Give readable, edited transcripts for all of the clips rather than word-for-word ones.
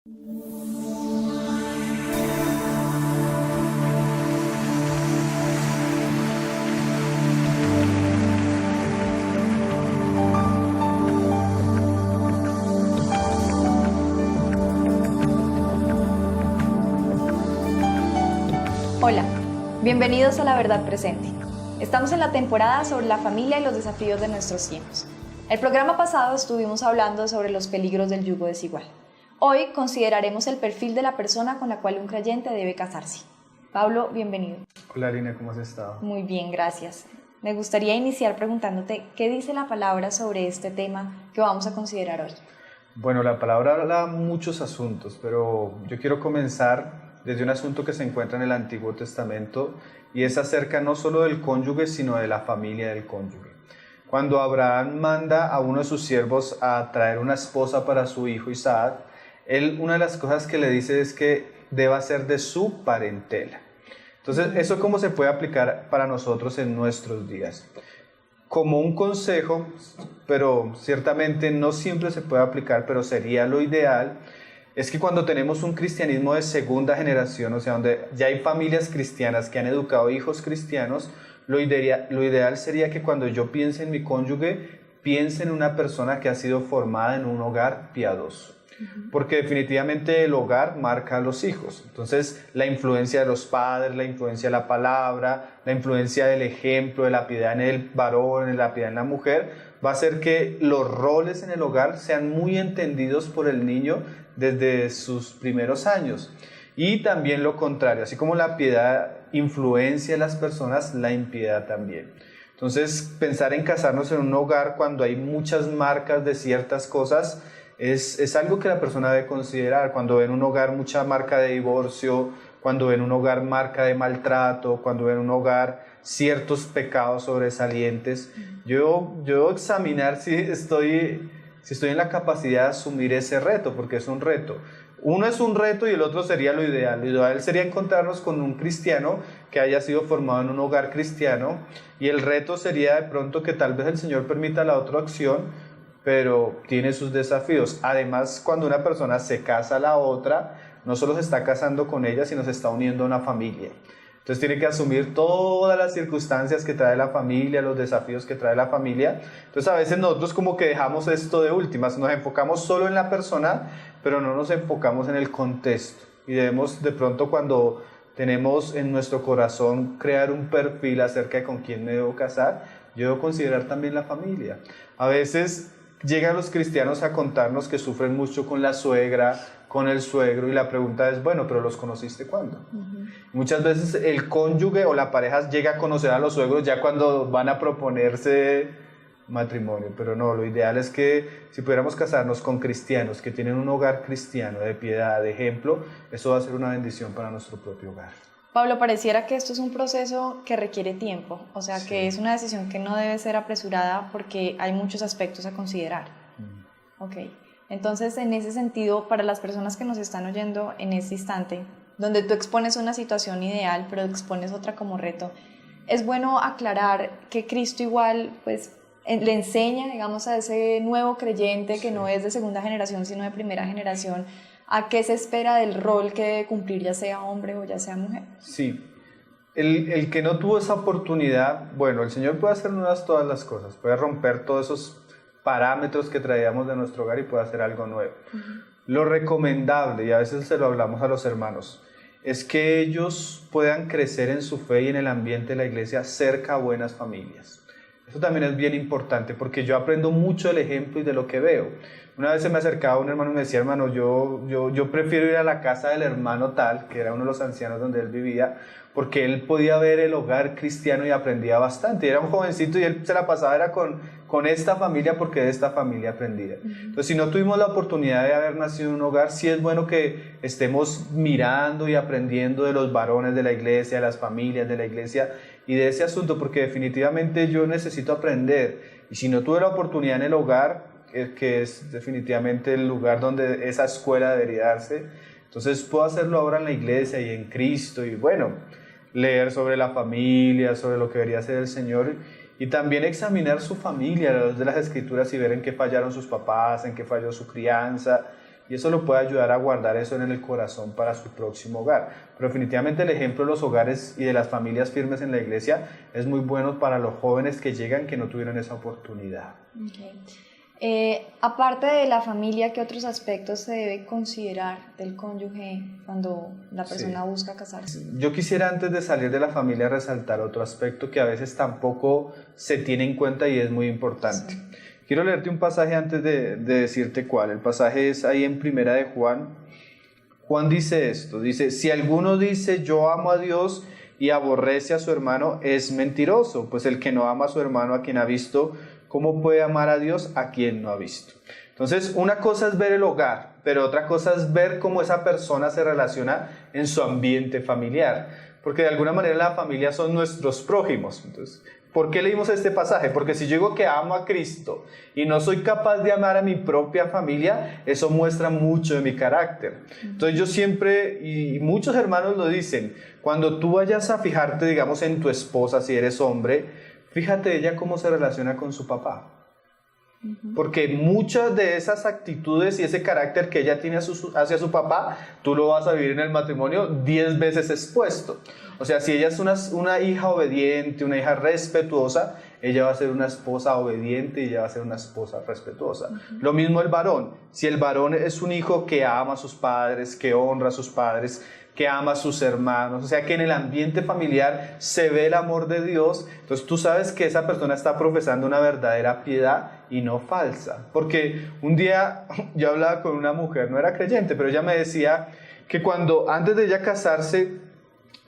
Hola, bienvenidos a La Verdad Presente. Estamos en la temporada sobre la familia y los desafíos de nuestros tiempos. El programa pasado estuvimos hablando sobre los peligros del yugo desigual. Hoy consideraremos el perfil de la persona con la cual un creyente debe casarse. Pablo, bienvenido. Hola Lina, ¿cómo has estado? Muy bien, gracias. Me gustaría iniciar preguntándote qué dice la palabra sobre este tema que vamos a considerar hoy. Bueno, la palabra habla muchos asuntos, pero yo quiero comenzar desde un asunto que se encuentra en el Antiguo Testamento y es acerca no solo del cónyuge, sino de la familia del cónyuge. Cuando Abraham manda a uno de sus siervos a traer una esposa para su hijo Isaac, él una de las cosas que le dice es que deba ser de su parentela. Entonces, ¿eso cómo se puede aplicar para nosotros en nuestros días? Como un consejo, pero ciertamente no siempre se puede aplicar, pero sería lo ideal, es que cuando tenemos un cristianismo de segunda generación, o sea, donde ya hay familias cristianas que han educado hijos cristianos, lo ideal sería que cuando yo piense en mi cónyuge, piense en una persona que ha sido formada en un hogar piadoso. Porque definitivamente el hogar marca a los hijos. Entonces, la influencia de los padres, la influencia de la palabra, la influencia del ejemplo, de la piedad en el varón, de la piedad en la mujer, va a hacer que los roles en el hogar sean muy entendidos por el niño desde sus primeros años. Y también lo contrario, así como la piedad influencia a las personas, la impiedad también. Entonces, pensar en casarnos en un hogar cuando hay muchas marcas de ciertas cosas es algo que la persona debe considerar. Cuando ve en un hogar mucha marca de divorcio, cuando ve en un hogar marca de maltrato, cuando ve en un hogar ciertos pecados sobresalientes, yo examinar si estoy en la capacidad de asumir ese reto, porque es un reto. Uno es un reto y el otro sería lo ideal. Lo ideal sería encontrarnos con un cristiano que haya sido formado en un hogar cristiano, y el reto sería de pronto que tal vez el Señor permita la otra opción, pero tiene sus desafíos. Además, cuando una persona se casa a la otra, no solo se está casando con ella, sino se está uniendo a una familia. Entonces tiene que asumir todas las circunstancias que trae la familia, los desafíos que trae la familia. Entonces a veces nosotros como que dejamos esto de últimas, nos enfocamos solo en la persona, pero no nos enfocamos en el contexto. Y debemos de pronto, cuando tenemos en nuestro corazón crear un perfil acerca de con quién me debo casar, yo debo considerar también la familia. A veces llegan los cristianos a contarnos que sufren mucho con la suegra, con el suegro, y la pregunta es, bueno, ¿pero los conociste cuándo? Muchas veces el cónyuge o la pareja llega a conocer a los suegros ya cuando van a proponerse matrimonio, pero no, lo ideal es que si pudiéramos casarnos con cristianos que tienen un hogar cristiano de piedad, de ejemplo, eso va a ser una bendición para nuestro propio hogar. Pablo, pareciera que esto es un proceso que requiere tiempo, o sea, Sí. que es una decisión que no debe ser apresurada porque hay muchos aspectos a considerar. Ok, entonces en ese sentido, para las personas que nos están oyendo en este instante, donde tú expones una situación ideal, pero expones otra como reto, es bueno aclarar que Cristo igual, pues, le enseña, digamos, a ese nuevo creyente que no es de segunda generación, sino de primera generación, a qué se espera del rol que debe cumplir, ya sea hombre o ya sea mujer. Sí, el que no tuvo esa oportunidad, bueno, el Señor puede hacer nuevas todas las cosas, puede romper todos esos parámetros que traíamos de nuestro hogar y puede hacer algo nuevo. Lo recomendable, y a veces se lo hablamos a los hermanos, es que ellos puedan crecer en su fe y en el ambiente de la iglesia cerca a buenas familias. Eso también es bien importante, porque yo aprendo mucho del ejemplo y de lo que veo. Una vez se me acercaba un hermano y me decía, hermano, yo prefiero ir a la casa del hermano tal, que era uno de los ancianos donde él vivía, porque él podía ver el hogar cristiano y aprendía bastante. Y era un jovencito y él se la pasaba era con esta familia, porque de esta familia aprendía. Entonces, si no tuvimos la oportunidad de haber nacido en un hogar, sí es bueno que estemos mirando y aprendiendo de los varones de la iglesia, de las familias de la iglesia y de ese asunto, porque definitivamente yo necesito aprender. Y si no tuve la oportunidad en el hogar, que es definitivamente el lugar donde esa escuela debería darse, entonces puedo hacerlo ahora en la iglesia y en Cristo, y bueno, leer sobre la familia, sobre lo que debería ser el Señor, y también examinar su familia a la luz de las Escrituras y ver en qué fallaron sus papás, en qué falló su crianza, y eso lo puede ayudar a guardar eso en el corazón para su próximo hogar. Pero definitivamente el ejemplo de los hogares y de las familias firmes en la iglesia es muy bueno para los jóvenes que llegan que no tuvieron esa oportunidad. Aparte de la familia, ¿qué otros aspectos se debe considerar del cónyuge cuando la persona busca casarse? Yo quisiera, antes de salir de la familia, resaltar otro aspecto que a veces tampoco se tiene en cuenta y es muy importante. Sí. Quiero leerte un pasaje antes de decirte cuál. El pasaje es ahí en Primera de Juan. Juan dice esto, dice: si alguno dice yo amo a Dios y aborrece a su hermano, es mentiroso, pues el que no ama a su hermano a quien ha visto, ¿cómo puede amar a Dios a quien no ha visto? Entonces, una cosa es ver el hogar, pero otra cosa es ver cómo esa persona se relaciona en su ambiente familiar, porque de alguna manera la familia son nuestros prójimos. Entonces, ¿por qué leímos este pasaje? Porque si yo digo que amo a Cristo y no soy capaz de amar a mi propia familia, eso muestra mucho de mi carácter. Entonces yo siempre, y muchos hermanos lo dicen, cuando tú vayas a fijarte, digamos, en tu esposa, si eres hombre, fíjate ella cómo se relaciona con su papá. Porque muchas de esas actitudes y ese carácter que ella tiene hacia su papá, tú lo vas a vivir en el matrimonio 10 veces expuesto. O sea, si ella es una hija obediente, una hija respetuosa, ella va a ser una esposa obediente y ella va a ser una esposa respetuosa. Lo mismo el varón. Si el varón es un hijo que ama a sus padres, que honra a sus padres, que ama a sus hermanos, o sea que en el ambiente familiar se ve el amor de Dios, entonces tú sabes que esa persona está profesando una verdadera piedad y no falsa. Porque un día yo hablaba con una mujer, no era creyente, pero ella me decía que antes de ella casarse,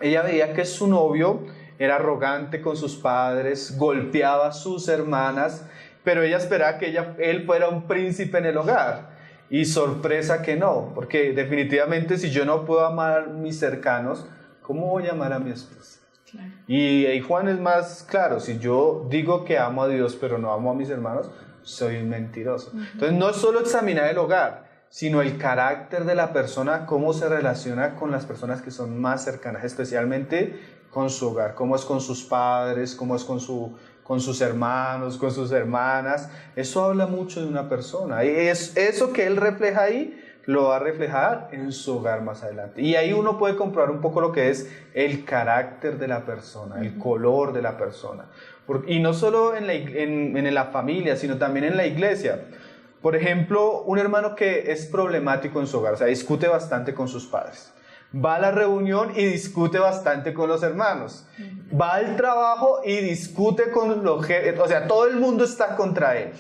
ella veía que su novio era arrogante con sus padres, golpeaba a sus hermanas, pero ella esperaba que él fuera un príncipe en el hogar. Y sorpresa que no, porque definitivamente si yo no puedo amar a mis cercanos, ¿cómo voy a amar a mi esposa? Claro. Y Juan es más claro, si yo digo que amo a Dios pero no amo a mis hermanos, soy un mentiroso. Entonces no es solo examinar el hogar, sino el carácter de la persona, cómo se relaciona con las personas que son más cercanas, especialmente con su hogar, cómo es con sus padres, cómo es con sus hermanos, con sus hermanas. Eso habla mucho de una persona. Y eso que él refleja ahí, lo va a reflejar en su hogar más adelante. Y ahí uno puede comprobar un poco lo que es el carácter de la persona, el color de la persona. Y no solo en la familia, sino también en la iglesia. Por ejemplo, un hermano que es problemático en su hogar, o sea, discute bastante con sus padres. Va a la reunión y discute bastante con los hermanos. Va al trabajo y discute con los jefes. O sea, todo el mundo está contra él.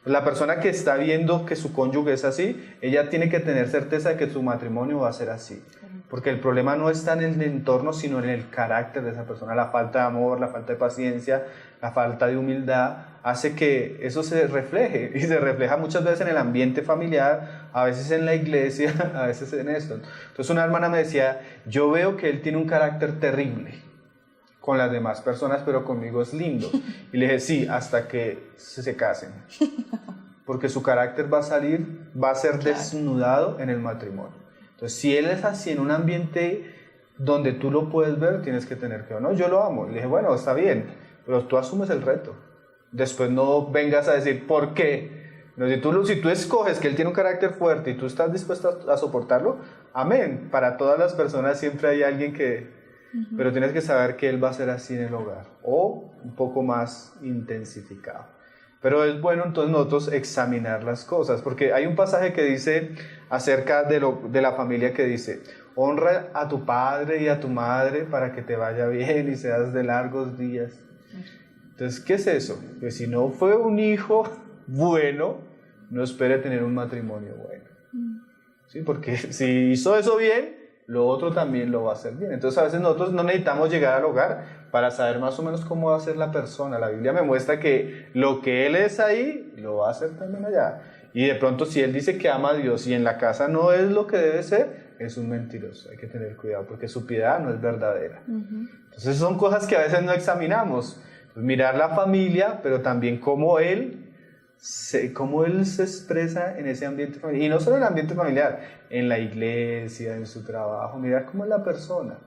La persona que está viendo que su cónyuge es así, ella tiene que tener certeza de que su matrimonio va a ser así. Porque el problema no está en el entorno, sino en el carácter de esa persona. La falta de amor, la falta de paciencia, la falta de humildad hace que eso se refleje. Y se refleja muchas veces en el ambiente familiar, a veces en la iglesia, a veces en esto. Entonces una hermana me decía, yo veo que él tiene un carácter terrible con las demás personas, pero conmigo es lindo. Y le dije, sí, hasta que se casen. Porque su carácter va a ser desnudado en el matrimonio. Entonces, si él es así en un ambiente donde tú lo puedes ver, tienes que tener cuidado. No, yo lo amo. Le dije, bueno, está bien, pero tú asumes el reto. Después no vengas a decir, ¿por qué? No, si tú escoges que él tiene un carácter fuerte y tú estás dispuesto a soportarlo, amén. Para todas las personas siempre hay alguien que... Pero tienes que saber que él va a ser así en el hogar, o un poco más intensificado. Pero es bueno entonces nosotros examinar las cosas, porque hay un pasaje que dice acerca de la familia que dice, honra a tu padre y a tu madre para que te vaya bien y seas de largos días. Entonces, ¿qué es eso? Que si no fue un hijo bueno, no espere tener un matrimonio bueno. ¿Sí? Porque si hizo eso bien, lo otro también lo va a hacer bien. Entonces a veces nosotros no necesitamos llegar al hogar para saber más o menos cómo va a ser la persona. La Biblia me muestra que lo que él es ahí, lo va a hacer también allá. Y de pronto si él dice que ama a Dios y en la casa no es lo que debe ser, es un mentiroso. Hay que tener cuidado porque su piedad no es verdadera. Entonces son cosas que a veces no examinamos. Pues mirar la familia, pero también cómo él se expresa en ese ambiente familiar. Y no solo en el ambiente familiar, en la iglesia, en su trabajo. Mirar cómo es la persona.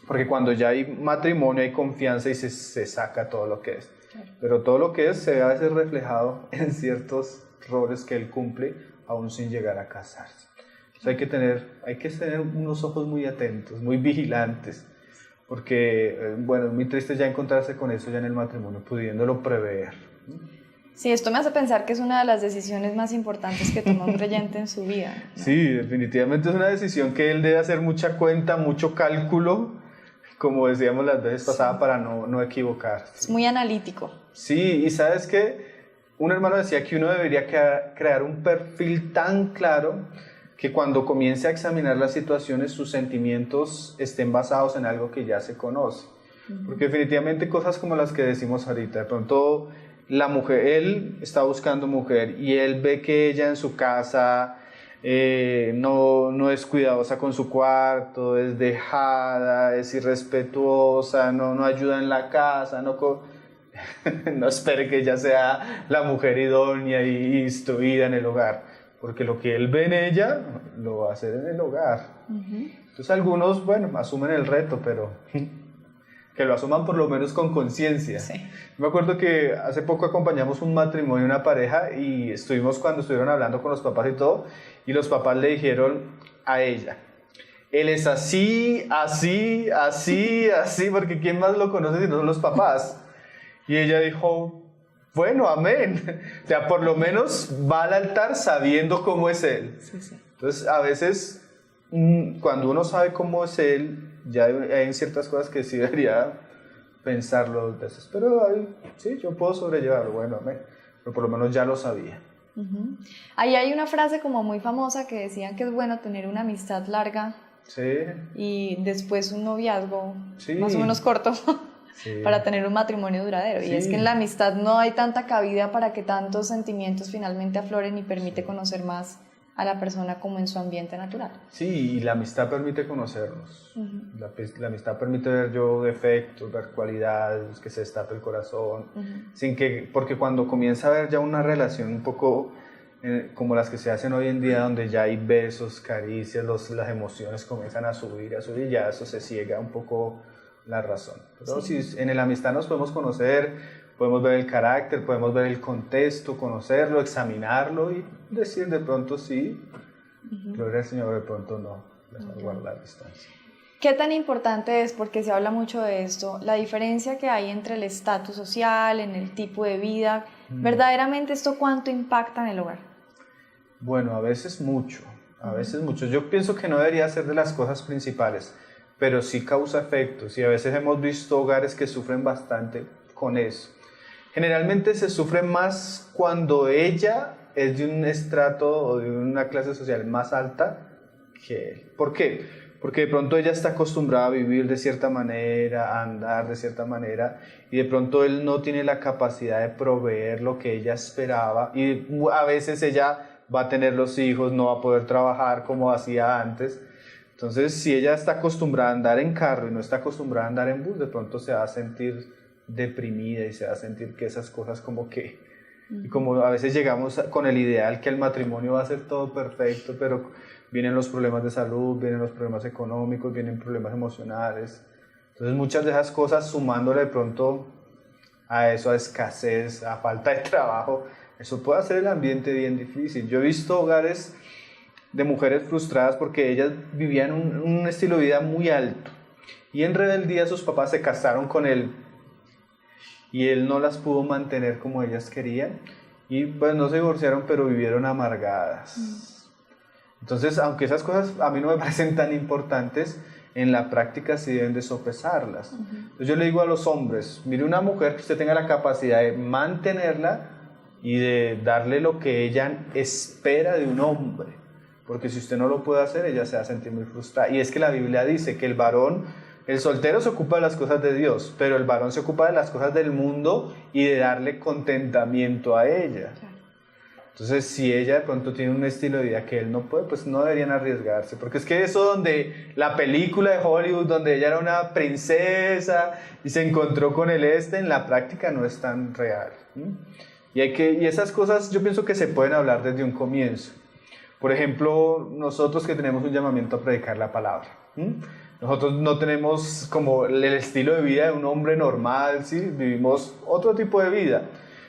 Porque cuando ya hay matrimonio, hay confianza y se saca todo lo que es. Pero todo lo que es se ve a veces reflejado en ciertos roles que él cumple aún sin llegar a casarse. Entonces hay que tener unos ojos muy atentos, muy vigilantes, porque bueno, es muy triste ya encontrarse con eso ya en el matrimonio, pudiéndolo prever. Sí, esto me hace pensar que es una de las decisiones más importantes que toma un creyente en su vida, ¿no? Sí, definitivamente es una decisión que él debe hacer mucha cuenta, mucho cálculo, como decíamos las veces pasadas, para no equivocarse. Es muy analítico. Sí, y ¿sabes qué? Un hermano decía que uno debería crear un perfil tan claro que cuando comience a examinar las situaciones, sus sentimientos estén basados en algo que ya se conoce. Porque definitivamente cosas como las que decimos ahorita, de pronto la mujer, él está buscando mujer y él ve que ella en su casa no es cuidadosa con su cuarto, es dejada, es irrespetuosa, no ayuda en la casa, no espere que ella sea la mujer idónea y instruida en el hogar, porque lo que él ve en ella lo va a hacer en el hogar. Entonces algunos, bueno, asumen el reto, pero que lo asuman por lo menos con conciencia. Sí. Me acuerdo que hace poco acompañamos un matrimonio, una pareja, y cuando estuvieron hablando con los papás y todo, y los papás le dijeron a ella: él es así, así, así, así, porque ¿quién más lo conoce si no son los papás? Y ella dijo: bueno, amén. O sea, por lo menos va al altar sabiendo cómo es él. Sí, sí. Entonces, a veces, cuando uno sabe cómo es él, ya hay ciertas cosas que sí debería pensarlo dos veces. Pero sí, yo puedo sobrellevarlo, bueno, amén. Pero por lo menos ya lo sabía. Ahí hay una frase como muy famosa que decían que es bueno tener una amistad larga, Sí. y después un noviazgo Sí. más o menos corto. Sí. Para tener un matrimonio duradero. Sí. Y es que en la amistad no hay tanta cabida para que tantos sentimientos finalmente afloren, y permite conocer más a la persona como en su ambiente natural. Sí, y la amistad permite conocernos. La amistad permite ver defectos, ver cualidades, que se destape el corazón, porque cuando comienza a haber ya una relación un poco como las que se hacen hoy en día, donde ya hay besos, caricias, las emociones comienzan a subir, ya eso se ciega un poco la razón. Pero si en la amistad nos podemos conocer, podemos ver el carácter, podemos ver el contexto, conocerlo, examinarlo y decir de pronto sí, gloria al Señor, de pronto no, guardar distancia. ¿Qué tan importante es, porque se habla mucho de esto, la diferencia que hay entre el estatus social, en el tipo de vida? ¿Verdaderamente esto cuánto impacta en el hogar? Bueno, a veces mucho. Yo pienso que no debería ser de las cosas principales, pero sí causa efectos, y a veces hemos visto hogares que sufren bastante con eso. Generalmente se sufre más cuando ella es de un estrato o de una clase social más alta que él. ¿Por qué? Porque de pronto ella está acostumbrada a vivir de cierta manera, a andar de cierta manera, y de pronto él no tiene la capacidad de proveer lo que ella esperaba, y a veces ella va a tener los hijos, no va a poder trabajar como hacía antes. Entonces, si ella está acostumbrada a andar en carro y no está acostumbrada a andar en bus, de pronto se va a sentir deprimida y se va a sentir que esas cosas y como a veces llegamos con el ideal que el matrimonio va a ser todo perfecto, pero vienen los problemas de salud, vienen los problemas económicos, vienen problemas emocionales. Entonces, muchas de esas cosas, sumándole de pronto a eso, a escasez, a falta de trabajo, eso puede hacer el ambiente bien difícil. Yo he visto hogares de mujeres frustradas porque ellas vivían un estilo de vida muy alto, y en rebeldía sus papás se casaron con él y él no las pudo mantener como ellas querían, y pues no se divorciaron, pero vivieron amargadas. Entonces, aunque esas cosas a mí no me parecen tan importantes, en la práctica sí deben de sopesarlas. Entonces yo le digo a los hombres: mire, una mujer que usted tenga la capacidad de mantenerla y de darle lo que ella espera de un hombre, porque si usted no lo puede hacer, ella se va a sentir muy frustrada. Y es que la Biblia dice que el soltero se ocupa de las cosas de Dios, pero el varón se ocupa de las cosas del mundo y de darle contentamiento a ella. Entonces, si ella de pronto tiene un estilo de vida que él no puede, pues no deberían arriesgarse, porque es que eso, donde la película de Hollywood, donde ella era una princesa y se encontró con en la práctica no es tan real. Y esas cosas yo pienso que se pueden hablar desde un comienzo. Por ejemplo, nosotros que tenemos un llamamiento a predicar la palabra, nosotros no tenemos como el estilo de vida de un hombre normal, ¿sí? Vivimos otro tipo de vida.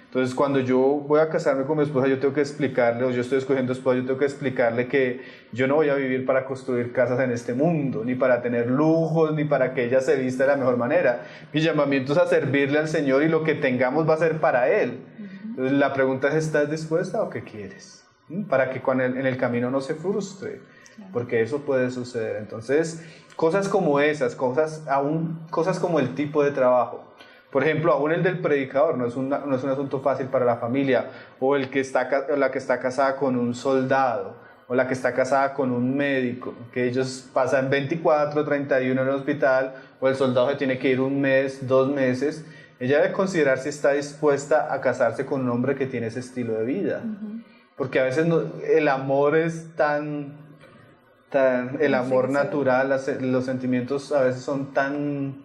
Entonces, cuando yo voy a casarme con mi esposa, yo tengo que explicarle, o yo estoy escogiendo esposa, yo tengo que explicarle que yo no voy a vivir para construir casas en este mundo, ni para tener lujos, ni para que ella se vista de la mejor manera. Mi llamamiento es a servirle al Señor y lo que tengamos va a ser para Él. Entonces, la pregunta es, ¿estás dispuesta o qué quieres? Para que en el camino no se frustre, porque eso puede suceder. Entonces, cosas como esas, cosas como el tipo de trabajo. Por ejemplo, aún el del predicador no es un asunto fácil para la familia, o la que está casada con un soldado, o la que está casada con un médico, que ellos pasan 24, 31 en el hospital, o el soldado se tiene que ir 1 mes, 2 meses. Ella debe considerar si está dispuesta a casarse con un hombre que tiene ese estilo de vida, porque a veces el amor es el amor natural, los sentimientos a veces son tan...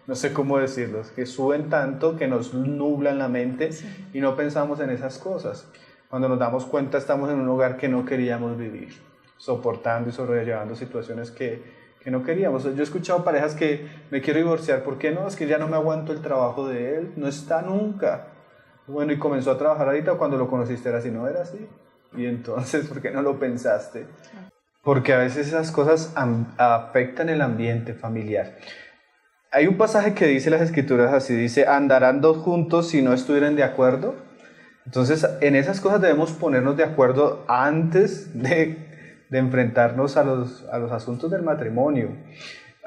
no sé cómo decirlos, que suben tanto que nos nublan la mente y no pensamos en esas cosas. Cuando nos damos cuenta estamos en un hogar que no queríamos vivir, soportando y sobrellevando situaciones que no queríamos. Yo he escuchado parejas que me quiero divorciar, ¿por qué no? Es que ya no me aguanto el trabajo de él, no está nunca. Bueno, y comenzó a trabajar ahorita, cuando lo conociste era así, no era así. Y entonces, ¿por qué no lo pensaste? Porque a veces esas cosas afectan el ambiente familiar. Hay un pasaje que dice las escrituras así, dice, ¿andarán 2 juntos si no estuvieran de acuerdo? Entonces, en esas cosas debemos ponernos de acuerdo antes de enfrentarnos a los asuntos del matrimonio.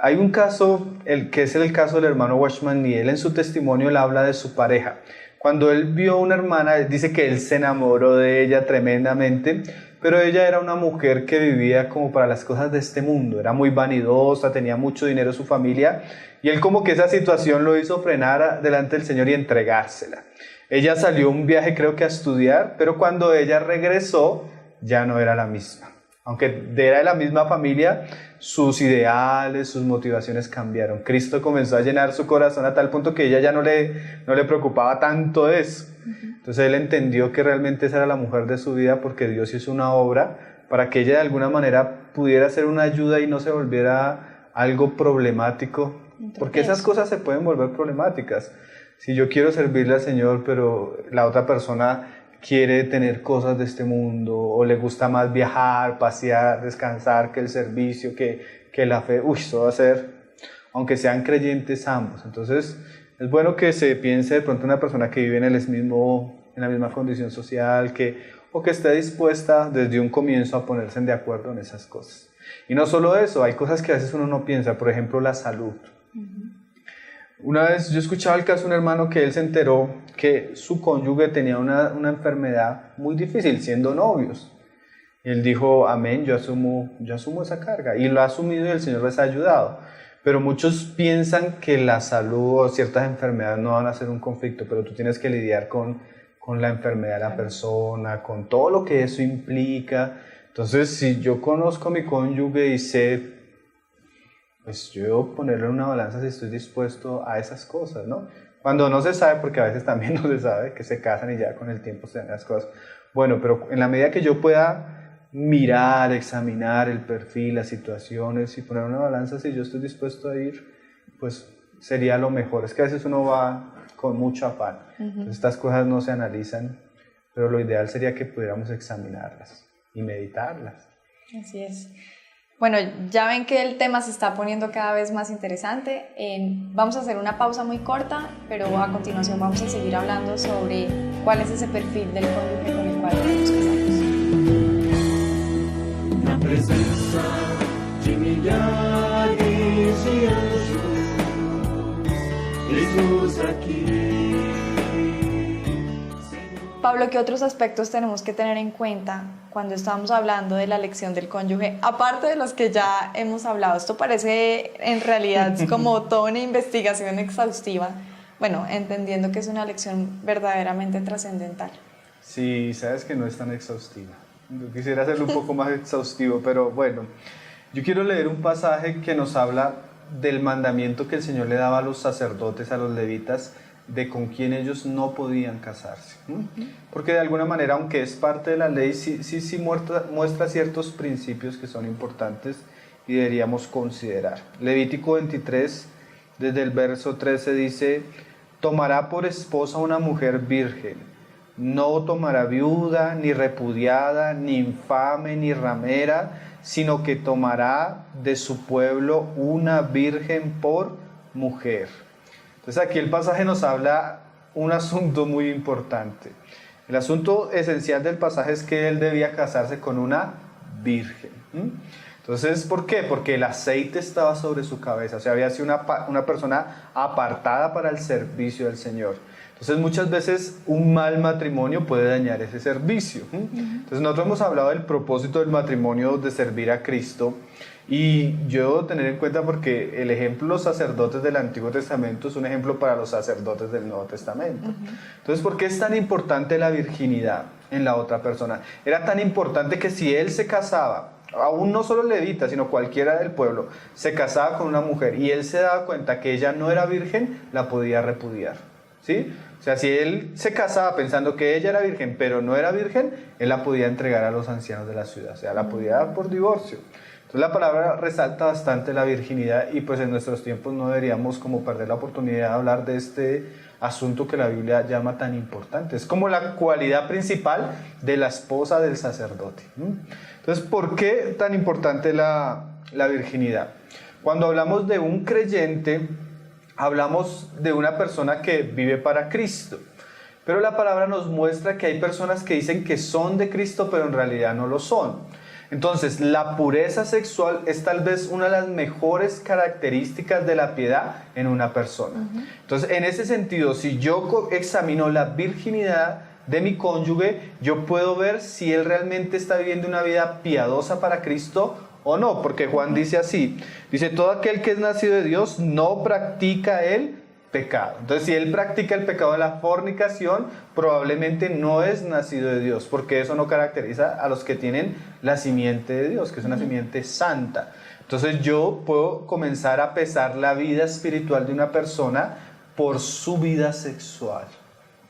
Hay un caso, que es el caso del hermano Watchman, y él en su testimonio él habla de su pareja. Cuando él vio a una hermana, él dice que él se enamoró de ella tremendamente, pero ella era una mujer que vivía como para las cosas de este mundo, era muy vanidosa, tenía mucho dinero su familia, y él como que esa situación lo hizo frenar delante del Señor y entregársela. Ella salió un viaje creo que a estudiar, pero cuando ella regresó ya no era la misma. Aunque era de la misma familia, sus ideales, sus motivaciones cambiaron. Cristo comenzó a llenar su corazón a tal punto que ella ya no le preocupaba tanto eso. Entonces él entendió que realmente esa era la mujer de su vida, porque Dios hizo una obra para que ella de alguna manera pudiera ser una ayuda y no se volviera algo problemático. Porque esas cosas se pueden volver problemáticas. Si yo quiero servirle al Señor, pero la otra persona quiere tener cosas de este mundo, o le gusta más viajar, pasear, descansar, que el servicio, que la fe, eso va a ser, aunque sean creyentes ambos. Entonces, es bueno que se piense de pronto una persona que vive en la misma condición social, o que esté dispuesta desde un comienzo a ponerse de acuerdo en esas cosas. Y no solo eso, hay cosas que a veces uno no piensa, por ejemplo, la salud. Una vez yo escuchaba el caso de un hermano que él se enteró que su cónyuge tenía una enfermedad muy difícil siendo novios. Y él dijo, amén, yo asumo esa carga. Y lo ha asumido y el Señor les ha ayudado. Pero muchos piensan que la salud o ciertas enfermedades no van a ser un conflicto, pero tú tienes que lidiar con la enfermedad de la persona, con todo lo que eso implica. Entonces, si yo conozco a mi cónyuge y sé, pues yo debo ponerle en una balanza si estoy dispuesto a esas cosas, ¿no? Cuando no se sabe, porque a veces también no se sabe, que se casan y ya con el tiempo se dan las cosas. Bueno, pero en la medida que yo pueda mirar, examinar el perfil, las situaciones y poner una balanza, si yo estoy dispuesto a ir, pues sería lo mejor. Es que a veces uno va con mucho afán. Entonces, estas cosas no se analizan, pero lo ideal sería que pudiéramos examinarlas y meditarlas. Así es. Bueno, ya ven que el tema se está poniendo cada vez más interesante. Vamos a hacer una pausa muy corta, pero a continuación vamos a seguir hablando sobre cuál es ese perfil del cónyuge con el cual debemos casarnos. Na presença de milhares de anjos, eis-nos aqui. Pablo, ¿qué otros aspectos tenemos que tener en cuenta cuando estamos hablando de la elección del cónyuge? Aparte de los que ya hemos hablado, esto parece en realidad como toda una investigación exhaustiva, bueno, entendiendo que es una elección verdaderamente trascendental. Sí, sabes que no es tan exhaustiva. Yo quisiera hacerlo un poco más exhaustivo, pero bueno, yo quiero leer un pasaje que nos habla del mandamiento que el Señor le daba a los sacerdotes, a los levitas, de con quién ellos no podían casarse. Porque de alguna manera, aunque es parte de la ley, sí muestra ciertos principios que son importantes y deberíamos considerar. Levítico 23, desde el verso 13 dice: tomará por esposa una mujer virgen. No tomará viuda, ni repudiada, ni infame, ni ramera, sino que tomará de su pueblo una virgen por mujer. Entonces aquí el pasaje nos habla un asunto muy importante. El asunto esencial del pasaje es que él debía casarse con una virgen. Entonces, ¿por qué? Porque el aceite estaba sobre su cabeza, o sea, había sido una persona apartada para el servicio del Señor. Entonces, muchas veces un mal matrimonio puede dañar ese servicio. Entonces, nosotros hemos hablado del propósito del matrimonio, de servir a Cristo, y yo debo tener en cuenta porque el ejemplo de los sacerdotes del Antiguo Testamento es un ejemplo para los sacerdotes del Nuevo Testamento. Entonces, ¿por qué es tan importante la virginidad en la otra persona? Era tan importante que si él se casaba, aún no solo levita, sino cualquiera del pueblo, se casaba con una mujer y él se daba cuenta que ella no era virgen, la podía repudiar, ¿sí? O sea, si él se casaba pensando que ella era virgen, pero no era virgen, él la podía entregar a los ancianos de la ciudad, o sea, la podía dar por divorcio. Entonces la palabra resalta bastante la virginidad y pues en nuestros tiempos no deberíamos como perder la oportunidad de hablar de este asunto que la Biblia llama tan importante. Es como la cualidad principal de la esposa del sacerdote. Entonces, ¿por qué tan importante la virginidad? Cuando hablamos de un creyente, hablamos de una persona que vive para Cristo. Pero la palabra nos muestra que hay personas que dicen que son de Cristo, pero en realidad no lo son. Entonces, la pureza sexual es tal vez una de las mejores características de la piedad en una persona. Entonces, en ese sentido, si yo examino la virginidad de mi cónyuge, yo puedo ver si él realmente está viviendo una vida piadosa para Cristo o no, porque Juan dice así, dice, todo aquel que es nacido de Dios no practica el pecado. Entonces, si él practica el pecado de la fornicación, probablemente no es nacido de Dios, porque eso no caracteriza a los que tienen la simiente de Dios, que es una simiente santa. Entonces, yo puedo comenzar a pesar la vida espiritual de una persona por su vida sexual.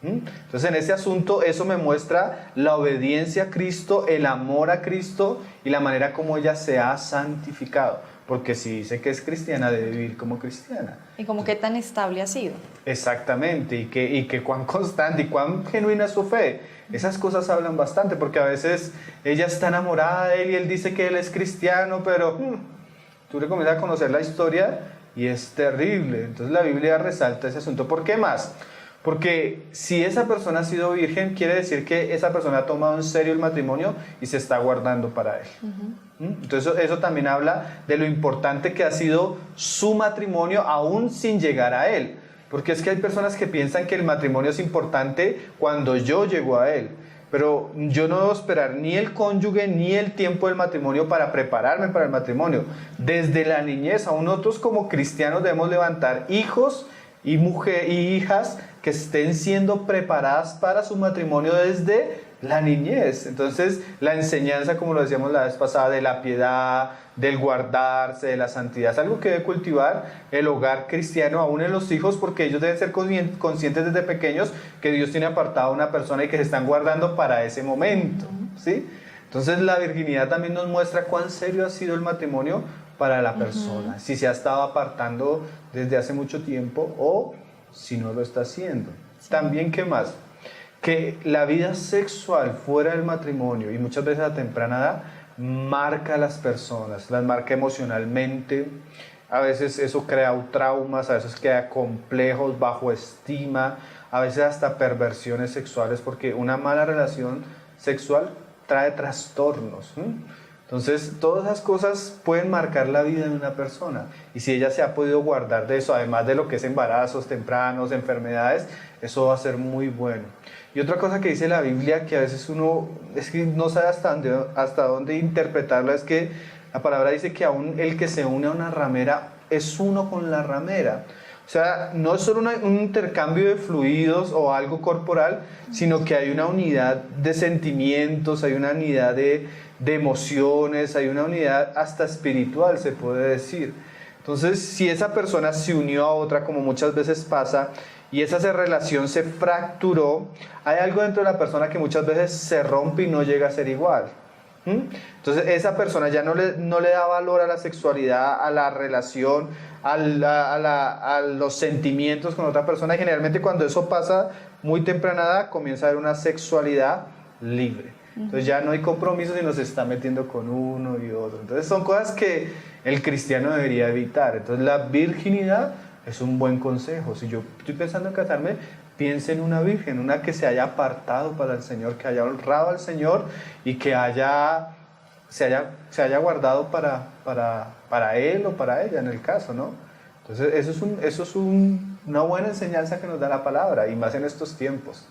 Entonces, en ese asunto, eso me muestra la obediencia a Cristo, el amor a Cristo y la manera como ella se ha santificado. Porque si dice que es cristiana, debe vivir como cristiana. Y como qué tan estable ha sido. Exactamente, y que cuán constante y cuán genuina es su fe. Esas cosas hablan bastante, porque a veces ella está enamorada de él y él dice que él es cristiano, pero tú le comienzas a conocer la historia y es terrible. Entonces la Biblia resalta ese asunto. ¿Por qué más? Porque si esa persona ha sido virgen, quiere decir que esa persona ha tomado en serio el matrimonio y se está guardando para él. Entonces eso también habla de lo importante que ha sido su matrimonio aún sin llegar a él. Porque es que hay personas que piensan que el matrimonio es importante cuando yo llego a él. Pero yo no debo esperar ni el cónyuge ni el tiempo del matrimonio para prepararme para el matrimonio. Desde la niñez, aún nosotros como cristianos debemos levantar hijos y hijas que estén siendo preparadas para su matrimonio desde la niñez. Entonces, la enseñanza, como lo decíamos la vez pasada, de la piedad, del guardarse, de la santidad, es algo que debe cultivar el hogar cristiano, aún en los hijos, porque ellos deben ser conscientes desde pequeños que Dios tiene apartado a una persona y que se están guardando para ese momento, ¿sí? Entonces, la virginidad también nos muestra cuán serio ha sido el matrimonio para la persona, si se ha estado apartando desde hace mucho tiempo o si no lo está haciendo. También, ¿qué más? Que la vida sexual fuera del matrimonio y muchas veces a temprana edad marca a las personas, las marca emocionalmente. A veces eso crea traumas, a veces crea complejos, bajo estima, a veces hasta perversiones sexuales, porque una mala relación sexual trae trastornos. Entonces, todas esas cosas pueden marcar la vida de una persona. Y si ella se ha podido guardar de eso, además de lo que es embarazos tempranos, enfermedades, eso va a ser muy bueno. Y otra cosa que dice la Biblia, que a veces uno es que no sabe hasta dónde interpretarla, es que la palabra dice que aún el que se une a una ramera es uno con la ramera. O sea, no es solo un intercambio de fluidos o algo corporal, sino que hay una unidad de sentimientos, hay una unidad de emociones, hay una unidad hasta espiritual, se puede decir. Entonces, si esa persona se unió a otra, como muchas veces pasa, y esa relación se fracturó, hay algo dentro de la persona que muchas veces se rompe y no llega a ser igual. Entonces esa persona ya no le da valor a la sexualidad, a la relación, a los sentimientos con otra persona, y generalmente cuando eso pasa muy temprana edad comienza a haber una sexualidad libre. Entonces ya no hay compromisos y nos está metiendo con uno y otro. Entonces son cosas que el cristiano debería evitar. Entonces la virginidad es un buen consejo. Si yo estoy pensando en casarme, piense en una virgen, una que se haya apartado para el Señor, que haya honrado al Señor y que se haya guardado para él o para ella en el caso, ¿no? Entonces eso es una buena enseñanza que nos da la palabra, y más en estos tiempos.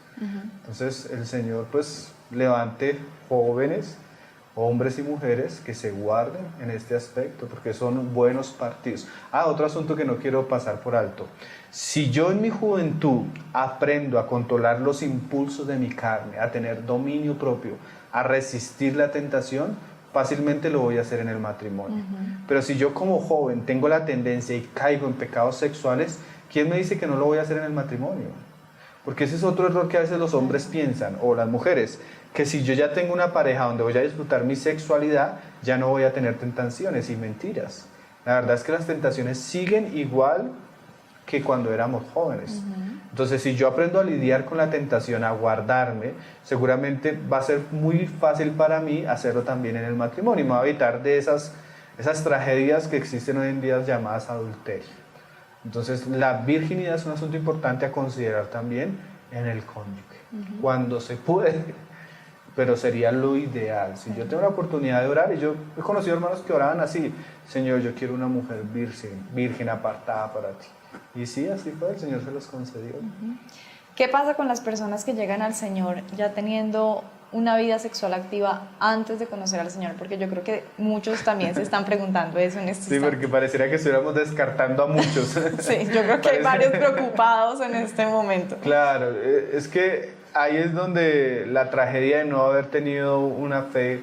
Entonces el Señor pues levante jóvenes, hombres y mujeres que se guarden en este aspecto, porque son buenos partidos. Otro asunto que no quiero pasar por alto. Si yo en mi juventud aprendo a controlar los impulsos de mi carne, a tener dominio propio, a resistir la tentación, fácilmente lo voy a hacer en el matrimonio. Pero si yo como joven tengo la tendencia y caigo en pecados sexuales, ¿quién me dice que no lo voy a hacer en el matrimonio? Porque ese es otro error que a veces los hombres piensan, o las mujeres, que si yo ya tengo una pareja donde voy a disfrutar mi sexualidad, ya no voy a tener tentaciones, y mentiras. La verdad es que las tentaciones siguen igual que cuando éramos jóvenes. Entonces, si yo aprendo a lidiar con la tentación, a guardarme, seguramente va a ser muy fácil para mí hacerlo también en el matrimonio, y me va a evitar de esas tragedias que existen hoy en día llamadas adulterio. Entonces, la virginidad es un asunto importante a considerar también en el cónyuge, cuando se puede, pero sería lo ideal. Si yo tengo la oportunidad de orar, y yo he conocido hermanos que oraban así: Señor, yo quiero una mujer virgen apartada para ti. Y sí, así fue, el Señor se los concedió. ¿Qué pasa con las personas que llegan al Señor ya teniendo una vida sexual activa antes de conocer al Señor? Porque yo creo que muchos también se están preguntando eso en este Sí, porque pareciera que estuviéramos descartando a muchos. Sí, yo creo que hay varios preocupados en este momento. Claro, es que ahí es donde la tragedia de no haber tenido una fe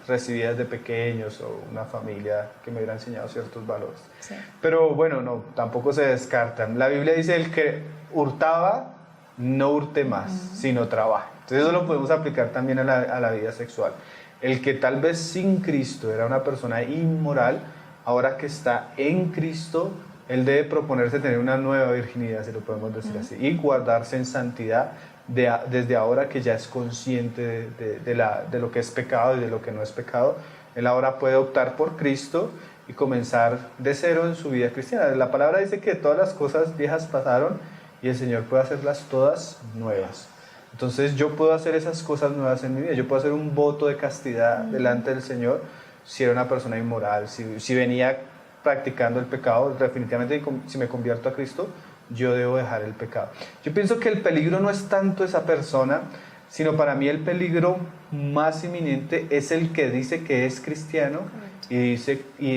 recibida desde pequeños, o una familia que me hubiera enseñado ciertos valores. Sí. Pero bueno, no, tampoco se descartan. La Biblia dice: el que hurtaba, no hurte más, sino trabaje. Entonces eso lo podemos aplicar también a la vida sexual. El que tal vez sin Cristo era una persona inmoral, ahora que está en Cristo, él debe proponerse tener una nueva virginidad, si lo podemos decir así, y guardarse en santidad desde ahora que ya es consciente de lo que es pecado y de lo que no es pecado. Él ahora puede optar por Cristo y comenzar de cero en su vida cristiana. La palabra dice que todas las cosas viejas pasaron y el Señor puede hacerlas todas nuevas. Entonces yo puedo hacer esas cosas nuevas en mi vida. Yo puedo hacer un voto de castidad delante del Señor si era una persona inmoral, si venía practicando el pecado. Definitivamente, si me convierto a Cristo, yo debo dejar el pecado. Yo pienso que el peligro no es tanto esa persona, sino para mí el peligro más inminente es el que dice que es cristiano y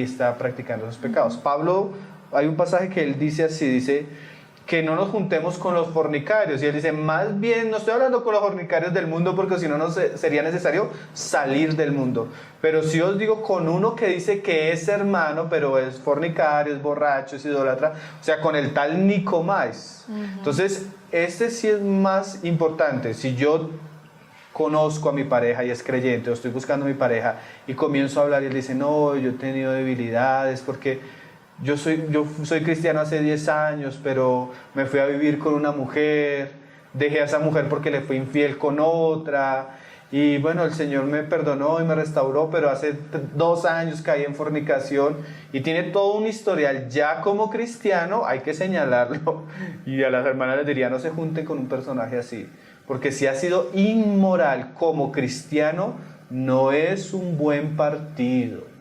está practicando esos pecados. Pablo, hay un pasaje que él dice así, dice que no nos juntemos con los fornicarios, y él dice: más bien, no estoy hablando con los fornicarios del mundo, porque si no, sería necesario salir del mundo, pero si os digo con uno que dice que es hermano, pero es fornicario, es borracho, es idólatra, o sea, con el tal Nicomais. Entonces, este sí es más importante. Si yo conozco a mi pareja y es creyente, o estoy buscando a mi pareja y comienzo a hablar, y él dice: no, yo he tenido debilidades porque yo soy cristiano hace 10 años, pero me fui a vivir con una mujer, dejé a esa mujer porque le fui infiel con otra, y bueno, el Señor me perdonó y me restauró, pero hace 2 años caí en fornicación, y tiene todo un historial. Ya como cristiano hay que señalarlo, y a las hermanas les diría: no se junten con un personaje así, porque si ha sido inmoral como cristiano, no es un buen partido.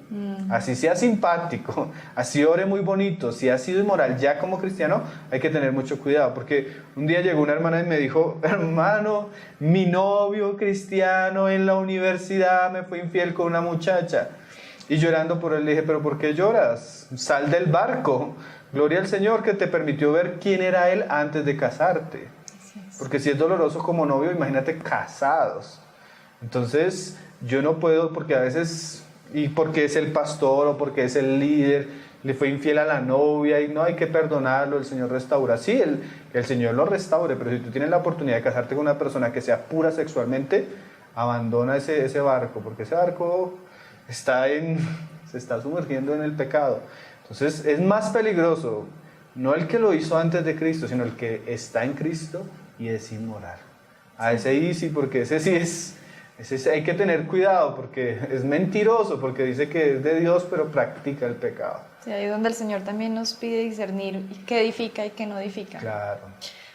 Así sea simpático, así ore muy bonito, si ha sido inmoral ya como cristiano, hay que tener mucho cuidado. Porque un día llegó una hermana y me dijo: hermano, mi novio cristiano en la universidad me fue infiel con una muchacha. Y llorando por él le dije: pero ¿por qué lloras? Sal del barco. Gloria al Señor que te permitió ver quién era él antes de casarte. Porque si es doloroso como novio, imagínate casados. Entonces yo no puedo, porque a veces, y porque es el pastor o porque es el líder, le fue infiel a la novia y no, hay que perdonarlo, el Señor restaura. Sí, el Señor lo restaure, pero si tú tienes la oportunidad de casarte con una persona que sea pura sexualmente, abandona ese barco, porque ese barco se está sumergiendo en el pecado. Entonces es más peligroso, no el que lo hizo antes de Cristo, sino el que está en Cristo y es inmoral. A ese sí, porque ese hay que tener cuidado, porque es mentiroso, porque dice que es de Dios, pero practica el pecado. Sí, ahí es donde el Señor también nos pide discernir qué edifica y qué no edifica. Claro.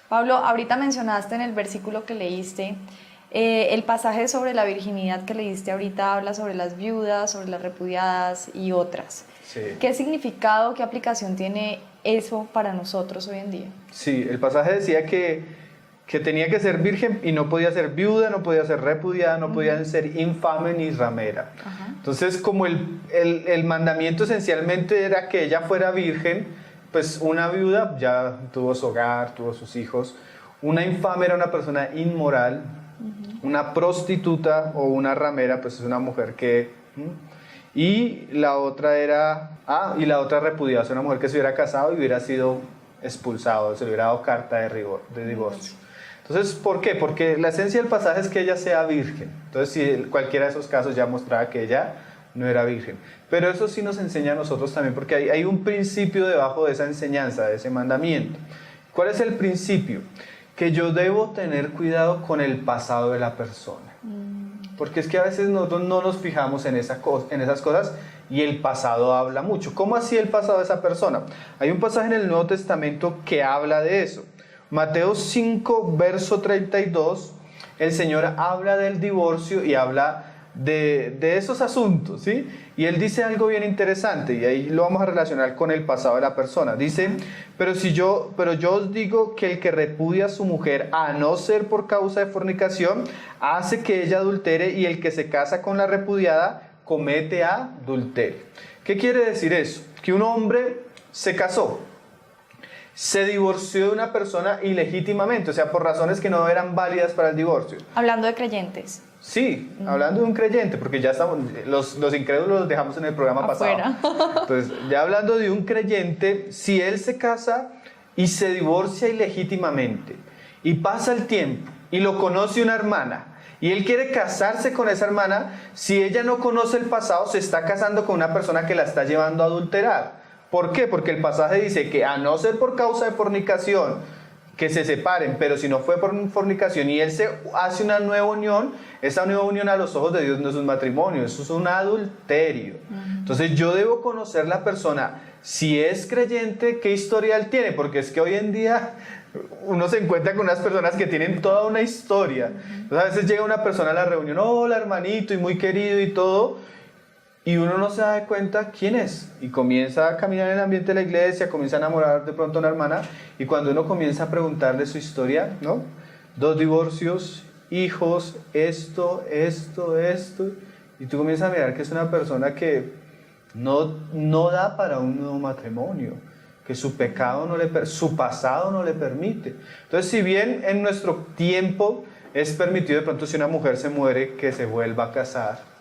Pablo, ahorita mencionaste en el versículo que leíste, el pasaje sobre la virginidad que leíste ahorita habla sobre las viudas, sobre las repudiadas y otras. Sí. ¿Qué significado, qué aplicación tiene eso para nosotros hoy en día? Sí, el pasaje decía que tenía que ser virgen y no podía ser viuda, no podía ser repudiada, no podía ser infame ni ramera. Ajá. Entonces, como el mandamiento esencialmente era que ella fuera virgen, pues una viuda ya tuvo su hogar, tuvo sus hijos. Una infame era una persona inmoral. Una prostituta o una ramera, pues es una mujer que... Y la otra repudiada, es una mujer que se hubiera casado y hubiera sido expulsado, se le hubiera dado carta de divorcio. Entonces, ¿por qué? Porque la esencia del pasaje es que ella sea virgen. Entonces, si cualquiera de esos casos ya mostraba que ella no era virgen. Pero eso sí nos enseña a nosotros también, porque hay un principio debajo de esa enseñanza, de ese mandamiento. ¿Cuál es el principio? Que yo debo tener cuidado con el pasado de la persona. Porque es que a veces nosotros no nos fijamos en esas cosas y el pasado habla mucho. ¿Cómo así el pasado de esa persona? Hay un pasaje en el Nuevo Testamento que habla de eso. Mateo 5, verso 32, el Señor habla del divorcio y habla de esos asuntos, ¿sí? Y Él dice algo bien interesante y ahí lo vamos a relacionar con el pasado de la persona. Dice, pero yo os digo que el que repudia a su mujer a no ser por causa de fornicación, hace que ella adultere, y el que se casa con la repudiada comete adulterio. ¿Qué quiere decir eso? Que un hombre se casó, se divorció de una persona ilegítimamente, o sea, por razones que no eran válidas para el divorcio. Hablando de creyentes. Sí, hablando de un creyente, porque ya estamos, los incrédulos los dejamos en el programa Afuera. pasado. Entonces, ya hablando de un creyente, si él se casa y se divorcia ilegítimamente, y pasa el tiempo, y lo conoce una hermana, y él quiere casarse con esa hermana, si ella no conoce el pasado, se está casando con una persona que la está llevando a adulterar. ¿Por qué? Porque el pasaje dice que a no ser por causa de fornicación, que se separen, pero si no fue por fornicación y él se hace una nueva unión, esa nueva unión a los ojos de Dios no es un matrimonio, eso es un adulterio. Entonces yo debo conocer la persona, si es creyente, qué historial tiene, porque es que hoy en día uno se encuentra con unas personas que tienen toda una historia. Entonces a veces llega una persona a la reunión, hola hermanito, y muy querido y todo, y uno no se da cuenta quién es, y comienza a caminar en el ambiente de la iglesia, comienza a enamorar de pronto a una hermana, y cuando uno comienza a preguntarle su historia, ¿no? 2 divorcios, hijos, esto, y tú comienzas a mirar que es una persona que no da para un nuevo matrimonio, que su pecado su pasado no le permite. Entonces, si bien en nuestro tiempo es permitido de pronto, si una mujer se muere, que se vuelva a casar,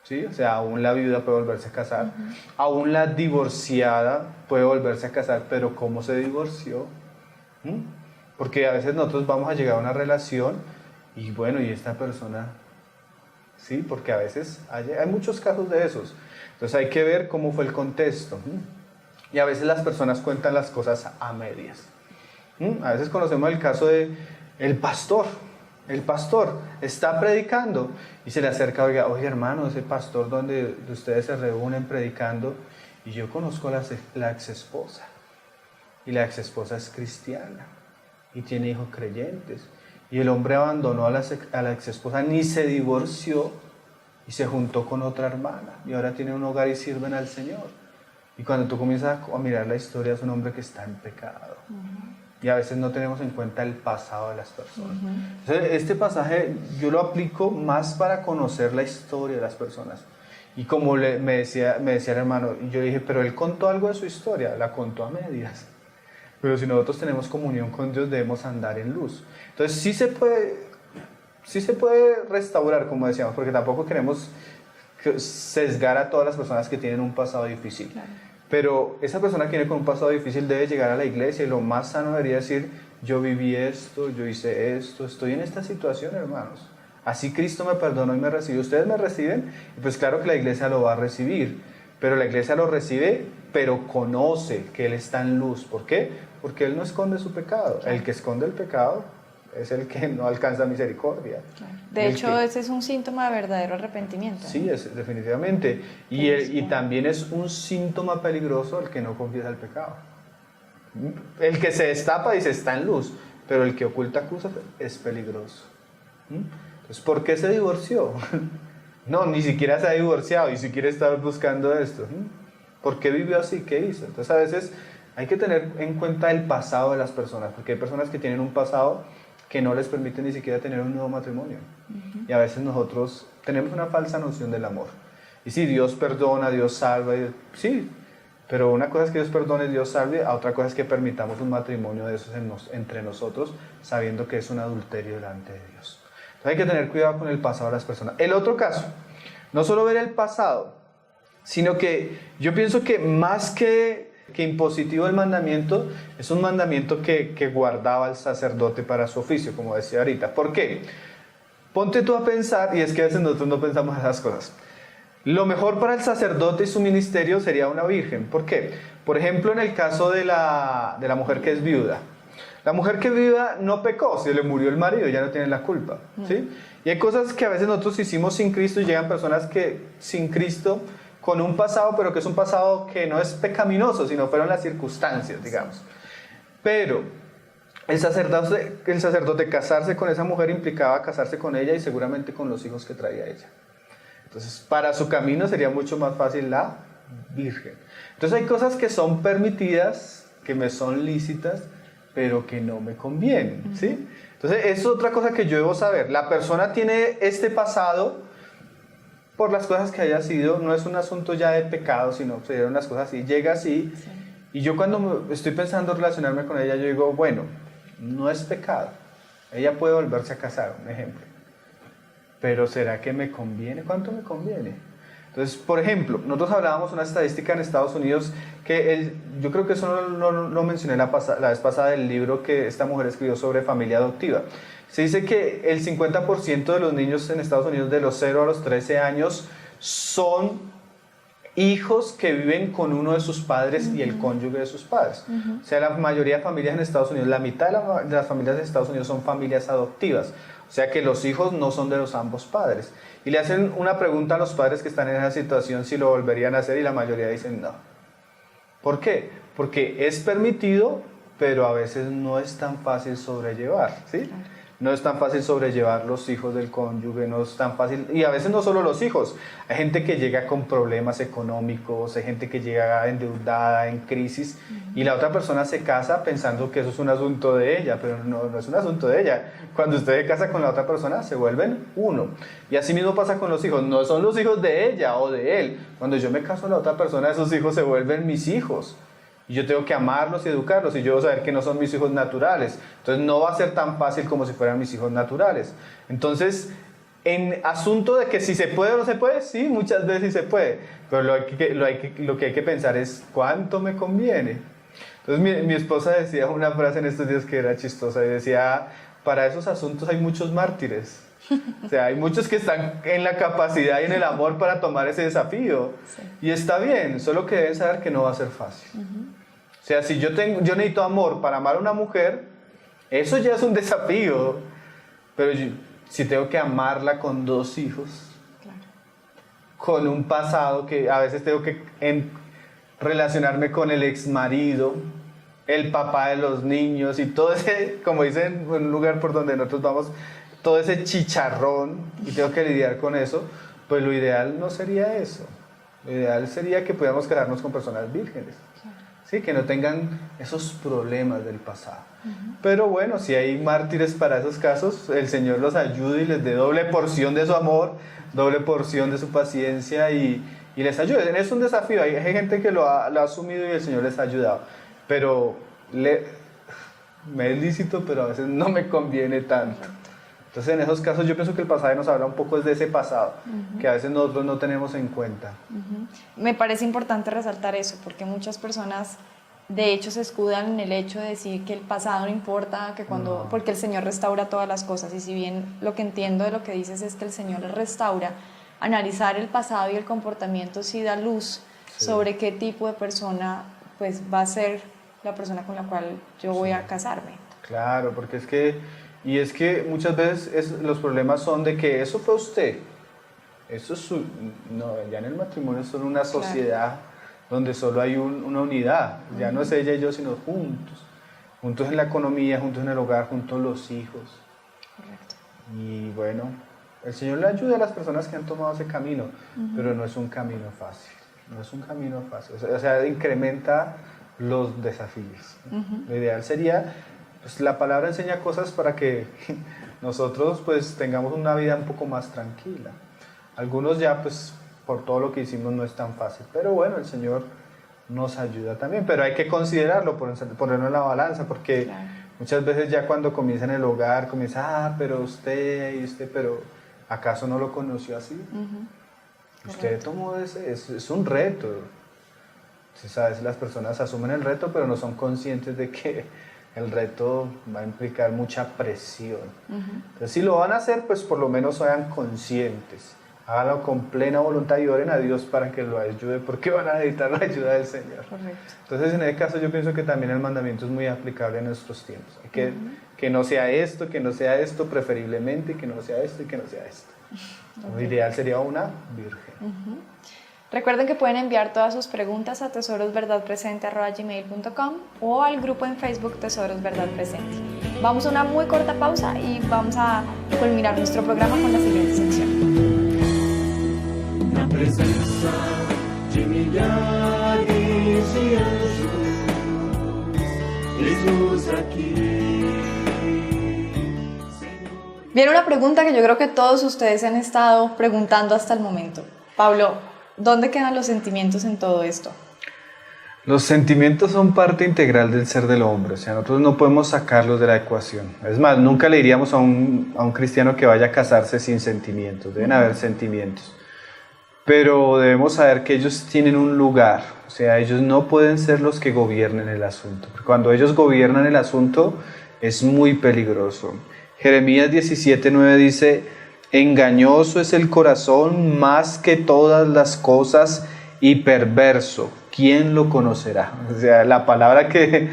¿sí? O sea, aún la viuda puede volverse a casar, aún la divorciada puede volverse a casar, pero ¿cómo se divorció? Porque a veces nosotros vamos a llegar a una relación y bueno, y esta persona, ¿sí? Porque a veces hay muchos casos de esos. Entonces hay que ver cómo fue el contexto. Y a veces las personas cuentan las cosas a medias. A veces conocemos el caso de el pastor. El pastor está predicando y se le acerca, oye hermano, ese pastor donde ustedes se reúnen predicando, y yo conozco a la exesposa, y la exesposa es cristiana y tiene hijos creyentes, y el hombre abandonó a la exesposa, ni se divorció, y se juntó con otra hermana, y ahora tiene un hogar y sirven al Señor. Y cuando tú comienzas a mirar la historia, es un hombre que está en pecado. Y a veces no tenemos en cuenta el pasado de las personas. Entonces, este pasaje yo lo aplico más para conocer la historia de las personas. Y como me decía el hermano, y yo dije, pero él contó algo de su historia, la contó a medias. Pero si nosotros tenemos comunión con Dios, debemos andar en luz. Entonces sí se puede restaurar, como decíamos, porque tampoco queremos sesgar a todas las personas que tienen un pasado difícil. Claro. Pero esa persona que viene con un pasado difícil debe llegar a la iglesia, y lo más sano debería decir, yo viví esto, yo hice esto, estoy en esta situación, hermanos. Así Cristo me perdonó y me recibió. Ustedes me reciben, y pues claro que la iglesia lo va a recibir, pero la iglesia lo recibe, pero conoce que Él está en luz. ¿Por qué? Porque Él no esconde su pecado. El que esconde el pecado es el que no alcanza misericordia. De hecho, ese es un síntoma de verdadero arrepentimiento. Sí, definitivamente. Y también es un síntoma peligroso el que no confiesa el pecado. El que se destapa dice está en luz, pero el que oculta cosas es peligroso. Entonces, ¿por qué se divorció? No, ni siquiera se ha divorciado, ni siquiera está buscando esto. ¿Por qué vivió así? ¿Qué hizo? Entonces, a veces hay que tener en cuenta el pasado de las personas, porque hay personas que tienen un pasado que no les permite ni siquiera tener un nuevo matrimonio. Y a veces nosotros tenemos una falsa noción del amor. Y sí, Dios perdona, Dios salva, sí, pero una cosa es que Dios perdone, Dios salve, a otra cosa es que permitamos un matrimonio de esos entre nosotros, sabiendo que es un adulterio delante de Dios. Entonces hay que tener cuidado con el pasado de las personas. El otro caso, no solo ver el pasado, sino que yo pienso que más que impositivo el mandamiento, es un mandamiento que guardaba el sacerdote para su oficio, como decía ahorita. ¿Por qué? Ponte tú a pensar, y es que a veces nosotros no pensamos esas cosas. Lo mejor para el sacerdote y su ministerio sería una virgen. ¿Por qué? Por ejemplo, en el caso de la mujer que es viuda. La mujer que es viuda no pecó, se le murió el marido, ya no tiene la culpa. ¿Sí? Y hay cosas que a veces nosotros hicimos sin Cristo y llegan personas que sin Cristo, con un pasado, pero que es un pasado que no es pecaminoso, sino fueron las circunstancias, digamos. Pero el sacerdote casarse con esa mujer implicaba casarse con ella y seguramente con los hijos que traía ella. Entonces, para su camino sería mucho más fácil la virgen. Entonces, hay cosas que son permitidas, que me son lícitas, pero que no me convienen, ¿sí? Entonces, es otra cosa que yo debo saber. La persona tiene este pasado por las cosas que haya sido, no es un asunto ya de pecado, sino se dieron las cosas así, llega así, sí. Y yo cuando estoy pensando relacionarme con ella, yo digo, bueno, no es pecado, ella puede volverse a casar, un ejemplo, pero ¿será que me conviene? ¿Cuánto me conviene? Entonces, por ejemplo, nosotros hablábamos una estadística en Estados Unidos, que yo creo que eso no lo mencioné la vez pasada del libro que esta mujer escribió sobre familia adoptiva. Se dice que el 50% de los niños en Estados Unidos de los 0 a los 13 años son hijos que viven con uno de sus padres y el cónyuge de sus padres. O sea, la mayoría de familias en Estados Unidos, la mitad de las familias de Estados Unidos son familias adoptivas. O sea que los hijos no son de los ambos padres. Y le hacen una pregunta a los padres que están en esa situación si lo volverían a hacer y la mayoría dicen no. ¿Por qué? Porque es permitido, pero a veces no es tan fácil sobrellevar, ¿sí? No es tan fácil sobrellevar los hijos del cónyuge, no es tan fácil, y a veces no solo los hijos, hay gente que llega con problemas económicos, hay gente que llega endeudada, en crisis, y la otra persona se casa pensando que eso es un asunto de ella, pero no es un asunto de ella. Cuando usted se casa con la otra persona, se vuelven uno. Y así mismo pasa con los hijos, no son los hijos de ella o de él. Cuando yo me caso con la otra persona, esos hijos se vuelven mis hijos. Y yo tengo que amarlos y educarlos, y yo debo saber que no son mis hijos naturales. Entonces no va a ser tan fácil como si fueran mis hijos naturales. Entonces, en asunto de que si se puede o no se puede, sí, muchas veces sí se puede. Pero lo que hay que pensar es, ¿cuánto me conviene? Entonces mi esposa decía una frase en estos días que era chistosa, y decía, para esos asuntos hay muchos mártires. O sea, hay muchos que están en la capacidad y en el amor para tomar ese desafío. Sí. Y está bien, solo que deben saber que no va a ser fácil. O sea, si yo necesito amor para amar a una mujer, eso ya es un desafío. Pero si tengo que amarla con 2 hijos, claro, con un pasado que a veces tengo que relacionarme con el exmarido, el papá de los niños y todo ese, como dicen en un lugar por donde nosotros vamos, todo ese chicharrón, y tengo que lidiar con eso, pues lo ideal no sería eso. Lo ideal sería que pudiéramos casarnos con personas vírgenes, ¿sí? Que no tengan esos problemas del pasado. Pero bueno, si hay mártires para esos casos, el Señor los ayude y les dé doble porción de su amor, doble porción de su paciencia y les ayude. Es un desafío, hay gente que lo ha asumido y el Señor les ha ayudado, pero me es lícito, pero a veces no me conviene tanto. Entonces, en esos casos yo pienso que el pasaje nos habla un poco de ese pasado, que a veces nosotros no tenemos en cuenta. Me parece importante resaltar eso, porque muchas personas de hecho se escudan en el hecho de decir que el pasado no importa, que porque el Señor restaura todas las cosas. Y si bien lo que entiendo de lo que dices es que el Señor restaura, analizar el pasado y el comportamiento sí da luz sobre qué tipo de persona pues va a ser la persona con la cual yo voy a casarme. Claro, porque es que muchas veces los problemas son de que eso fue usted, eso es no, ya en el matrimonio es solo una sociedad donde solo hay una unidad, ya no es ella y yo, sino juntos en la economía, juntos en el hogar, juntos los hijos. Correcto. Y bueno, el Señor le ayuda a las personas que han tomado ese camino, pero no es un camino fácil, o sea, incrementa los desafíos. Lo ideal sería, pues la palabra enseña cosas para que nosotros pues tengamos una vida un poco más tranquila. Algunos ya pues por todo lo que hicimos no es tan fácil, pero bueno, el Señor nos ayuda también, pero hay que considerarlo, ponerlo en la balanza, porque muchas veces ya cuando comienza en el hogar, pero usted, pero ¿acaso no lo conoció así? Usted tomó es un reto. Entonces, a veces las personas asumen el reto, pero no son conscientes de que el reto va a implicar mucha presión. Entonces, si lo van a hacer, pues por lo menos sean conscientes. Háganlo con plena voluntad y oren a Dios para que lo ayude, porque van a necesitar la ayuda del Señor. Correcto. Entonces, en este caso, yo pienso que también el mandamiento es muy aplicable en nuestros tiempos. Que no sea esto, preferiblemente, que no sea esto y que no sea esto. Lo ideal sería una virgen. Recuerden que pueden enviar todas sus preguntas a tesorosverdadpresente@gmail.com o al grupo en Facebook Tesoros Verdad Presente. Vamos a una muy corta pausa y vamos a culminar nuestro programa con la siguiente sección. Na presença de milhares de anjos, eis-nos aqui. Viene una pregunta que yo creo que todos ustedes se han estado preguntando hasta el momento. Pablo, ¿dónde quedan los sentimientos en todo esto? Los sentimientos son parte integral del ser del hombre, o sea, nosotros no podemos sacarlos de la ecuación. Es más, nunca le diríamos a un cristiano que vaya a casarse sin sentimientos, deben haber sentimientos. Pero debemos saber que ellos tienen un lugar, o sea, ellos no pueden ser los que gobiernen el asunto. Cuando ellos gobiernan el asunto es muy peligroso. Jeremías 17:9 dice: engañoso es el corazón más que todas las cosas y perverso, ¿quién lo conocerá? O sea, la palabra que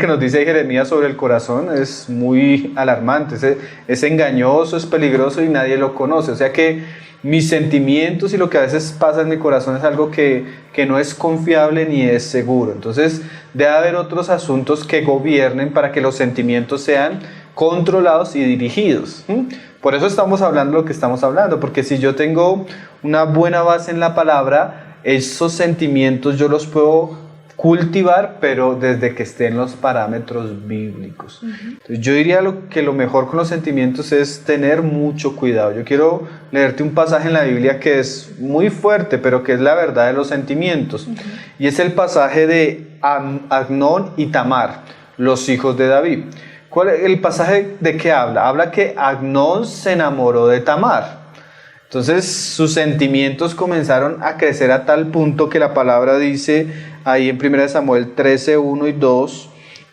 nos dice Jeremías sobre el corazón es muy alarmante. Es engañoso, es peligroso y nadie lo conoce. O sea que mis sentimientos y lo que a veces pasa en mi corazón es algo que no es confiable ni es seguro. Entonces debe haber otros asuntos que gobiernen para que los sentimientos sean controlados y dirigidos. Por eso estamos hablando lo que estamos hablando, porque si yo tengo una buena base en la palabra, esos sentimientos yo los puedo cultivar, pero desde que estén los parámetros bíblicos. Entonces, yo diría que lo mejor con los sentimientos es tener mucho cuidado. Yo quiero leerte un pasaje en la Biblia que es muy fuerte, pero que es la verdad de los sentimientos. Y es el pasaje de Amnón y Tamar, los hijos de David. ¿El pasaje de qué habla? Habla que Amnón se enamoró de Tamar. Entonces sus sentimientos comenzaron a crecer a tal punto que la palabra dice ahí en 1 Samuel 13, 1 y 2,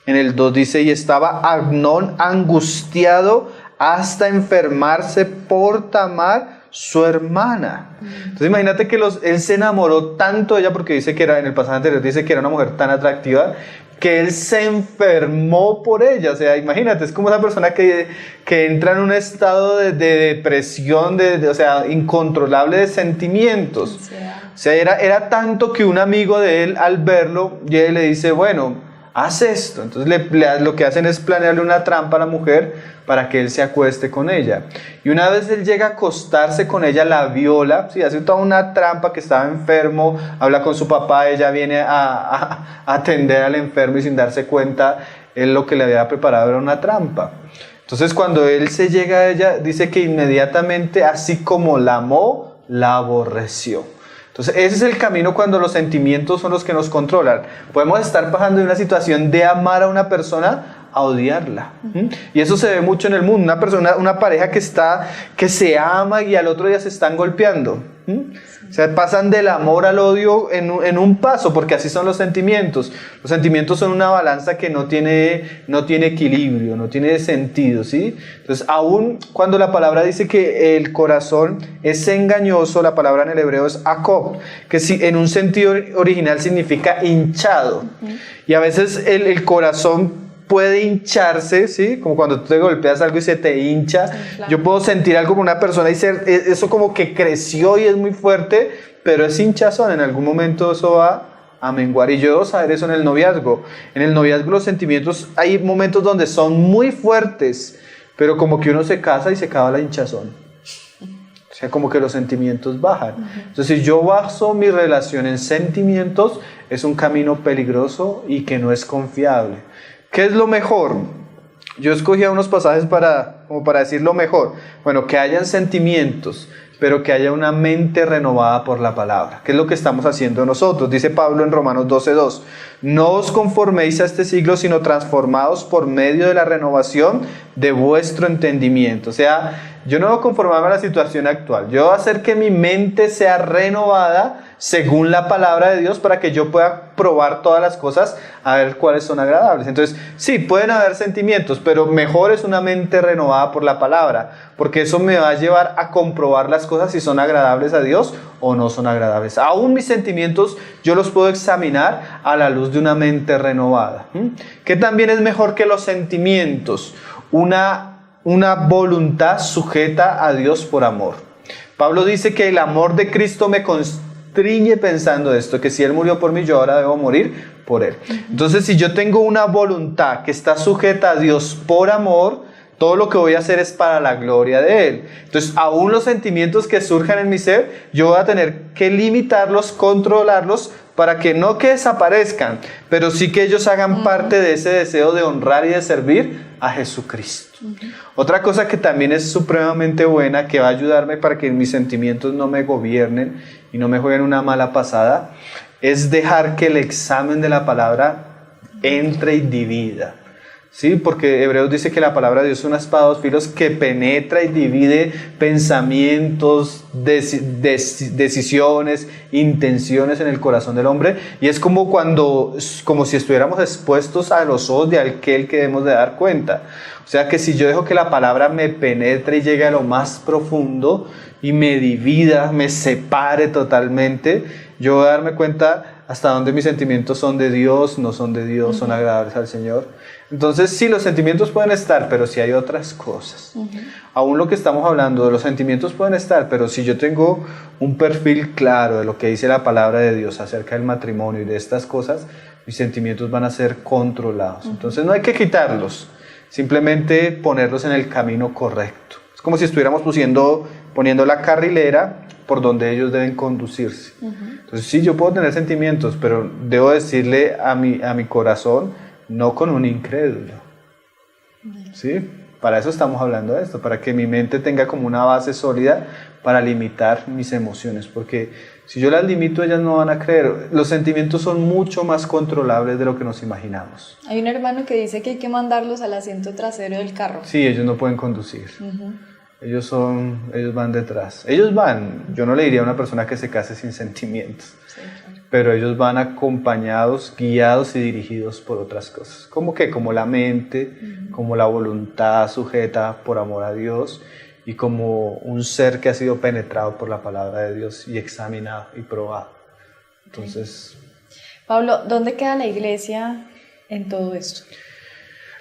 en el 2 dice: y estaba Amnón angustiado hasta enfermarse por Tamar, su hermana. Entonces imagínate que él se enamoró tanto de ella, porque dice que en el pasaje anterior dice que era una mujer tan atractiva, que él se enfermó por ella. O sea, imagínate, es como esa persona que entra en un estado de depresión, o sea, incontrolable de sentimientos. O sea, era tanto que un amigo de él, al verlo, le dice: bueno, haz esto. Entonces lo que hacen es planearle una trampa a la mujer para que él se acueste con ella. Y una vez él llega a acostarse con ella, la viola, ¿sí? Hace toda una trampa, que estaba enfermo, habla con su papá, ella viene a atender al enfermo y sin darse cuenta, él lo que le había preparado era una trampa. Entonces cuando él se llega a ella, dice que inmediatamente, así como la amó, la aborreció. Entonces ese es el camino cuando los sentimientos son los que nos controlan. Podemos estar pasando de una situación de amar a una persona a odiarla. Y eso se ve mucho en el mundo. Una pareja que se ama y al otro día se están golpeando. O sea, pasan del amor al odio en un paso, porque así son los sentimientos. Los sentimientos son una balanza que no tiene equilibrio, no tiene sentido, ¿sí? Entonces, aún cuando la palabra dice que el corazón es engañoso, la palabra en el hebreo es akob, que en un sentido original significa hinchado. Y a veces el corazón puede hincharse, ¿sí? Como cuando tú te golpeas algo y se te hincha. Sí, claro. Yo puedo sentir algo como una persona y eso como que creció y es muy fuerte, pero es hinchazón. En algún momento eso va a menguar. Y yo debo saber eso en el noviazgo. En el noviazgo los sentimientos, hay momentos donde son muy fuertes, pero como que uno se casa y se acaba la hinchazón. O sea, como que los sentimientos bajan. Entonces, si yo baso mi relación en sentimientos, es un camino peligroso y que no es confiable. ¿Qué es lo mejor? Yo escogí unos pasajes como para decir lo mejor. Bueno, que hayan sentimientos, pero que haya una mente renovada por la palabra. ¿Qué es lo que estamos haciendo nosotros? Dice Pablo en Romanos 12:2. No os conforméis a este siglo, sino transformados por medio de la renovación de vuestro entendimiento. O sea, yo no voy a conformarme a la situación actual. Yo voy a hacer que mi mente sea renovada según la palabra de Dios para que yo pueda probar todas las cosas a ver cuáles son agradables. Entonces, sí, pueden haber sentimientos, pero mejor es una mente renovada por la palabra, porque eso me va a llevar a comprobar las cosas si son agradables a Dios o no son agradables. Aún mis sentimientos yo los puedo examinar a la luz de una mente renovada. ¿Qué también es mejor que los sentimientos? Una voluntad sujeta a Dios por amor. Pablo dice que el amor de Cristo me constriñe pensando esto, que si Él murió por mí, yo ahora debo morir por Él. Entonces, si yo tengo una voluntad que está sujeta a Dios por amor, todo lo que voy a hacer es para la gloria de Él. Entonces, aún los sentimientos que surjan en mi ser, yo voy a tener que limitarlos, controlarlos, para que no que desaparezcan, pero sí que ellos hagan parte de ese deseo de honrar y de servir a Jesucristo. Otra cosa que también es supremamente buena, que va a ayudarme para que mis sentimientos no me gobiernen y no me jueguen una mala pasada, es dejar que el examen de la palabra entre y divida. Sí, porque Hebreos dice que la palabra de Dios es una espada de dos filos que penetra y divide pensamientos, decisiones, intenciones en el corazón del hombre, y es como si estuviéramos expuestos a los ojos de aquel que debemos de dar cuenta. O sea que si yo dejo que la palabra me penetre y llegue a lo más profundo y me divida, me separe totalmente, yo voy a darme cuenta hasta dónde mis sentimientos son de Dios, no son de Dios, son agradables al Señor. Entonces, sí, los sentimientos pueden estar, pero si hay otras cosas. Aún lo que estamos hablando de los sentimientos pueden estar, pero si yo tengo un perfil claro de lo que dice la palabra de Dios acerca del matrimonio y de estas cosas, mis sentimientos van a ser controlados. Entonces, no hay que quitarlos, simplemente ponerlos en el camino correcto. Es como si estuviéramos poniendo la carrilera por donde ellos deben conducirse. Entonces, sí, yo puedo tener sentimientos, pero debo decirle a mi corazón, no con un incrédulo. ¿Sí? Para eso estamos hablando de esto, para que mi mente tenga como una base sólida para limitar mis emociones, porque si yo las limito, ellas no van a creer. Los sentimientos son mucho más controlables de lo que nos imaginamos. Hay un hermano que dice que hay que mandarlos al asiento trasero del carro. Sí, ellos no pueden conducir. Ellos van detrás. Yo no le diría a una persona que se case sin sentimientos. Sí, claro. Pero ellos van acompañados, guiados y dirigidos por otras cosas. ¿Cómo qué? Como la mente, como la voluntad sujeta por amor a Dios y como un ser que ha sido penetrado por la palabra de Dios y examinado y probado. Entonces, Pablo, ¿dónde queda la iglesia en todo esto?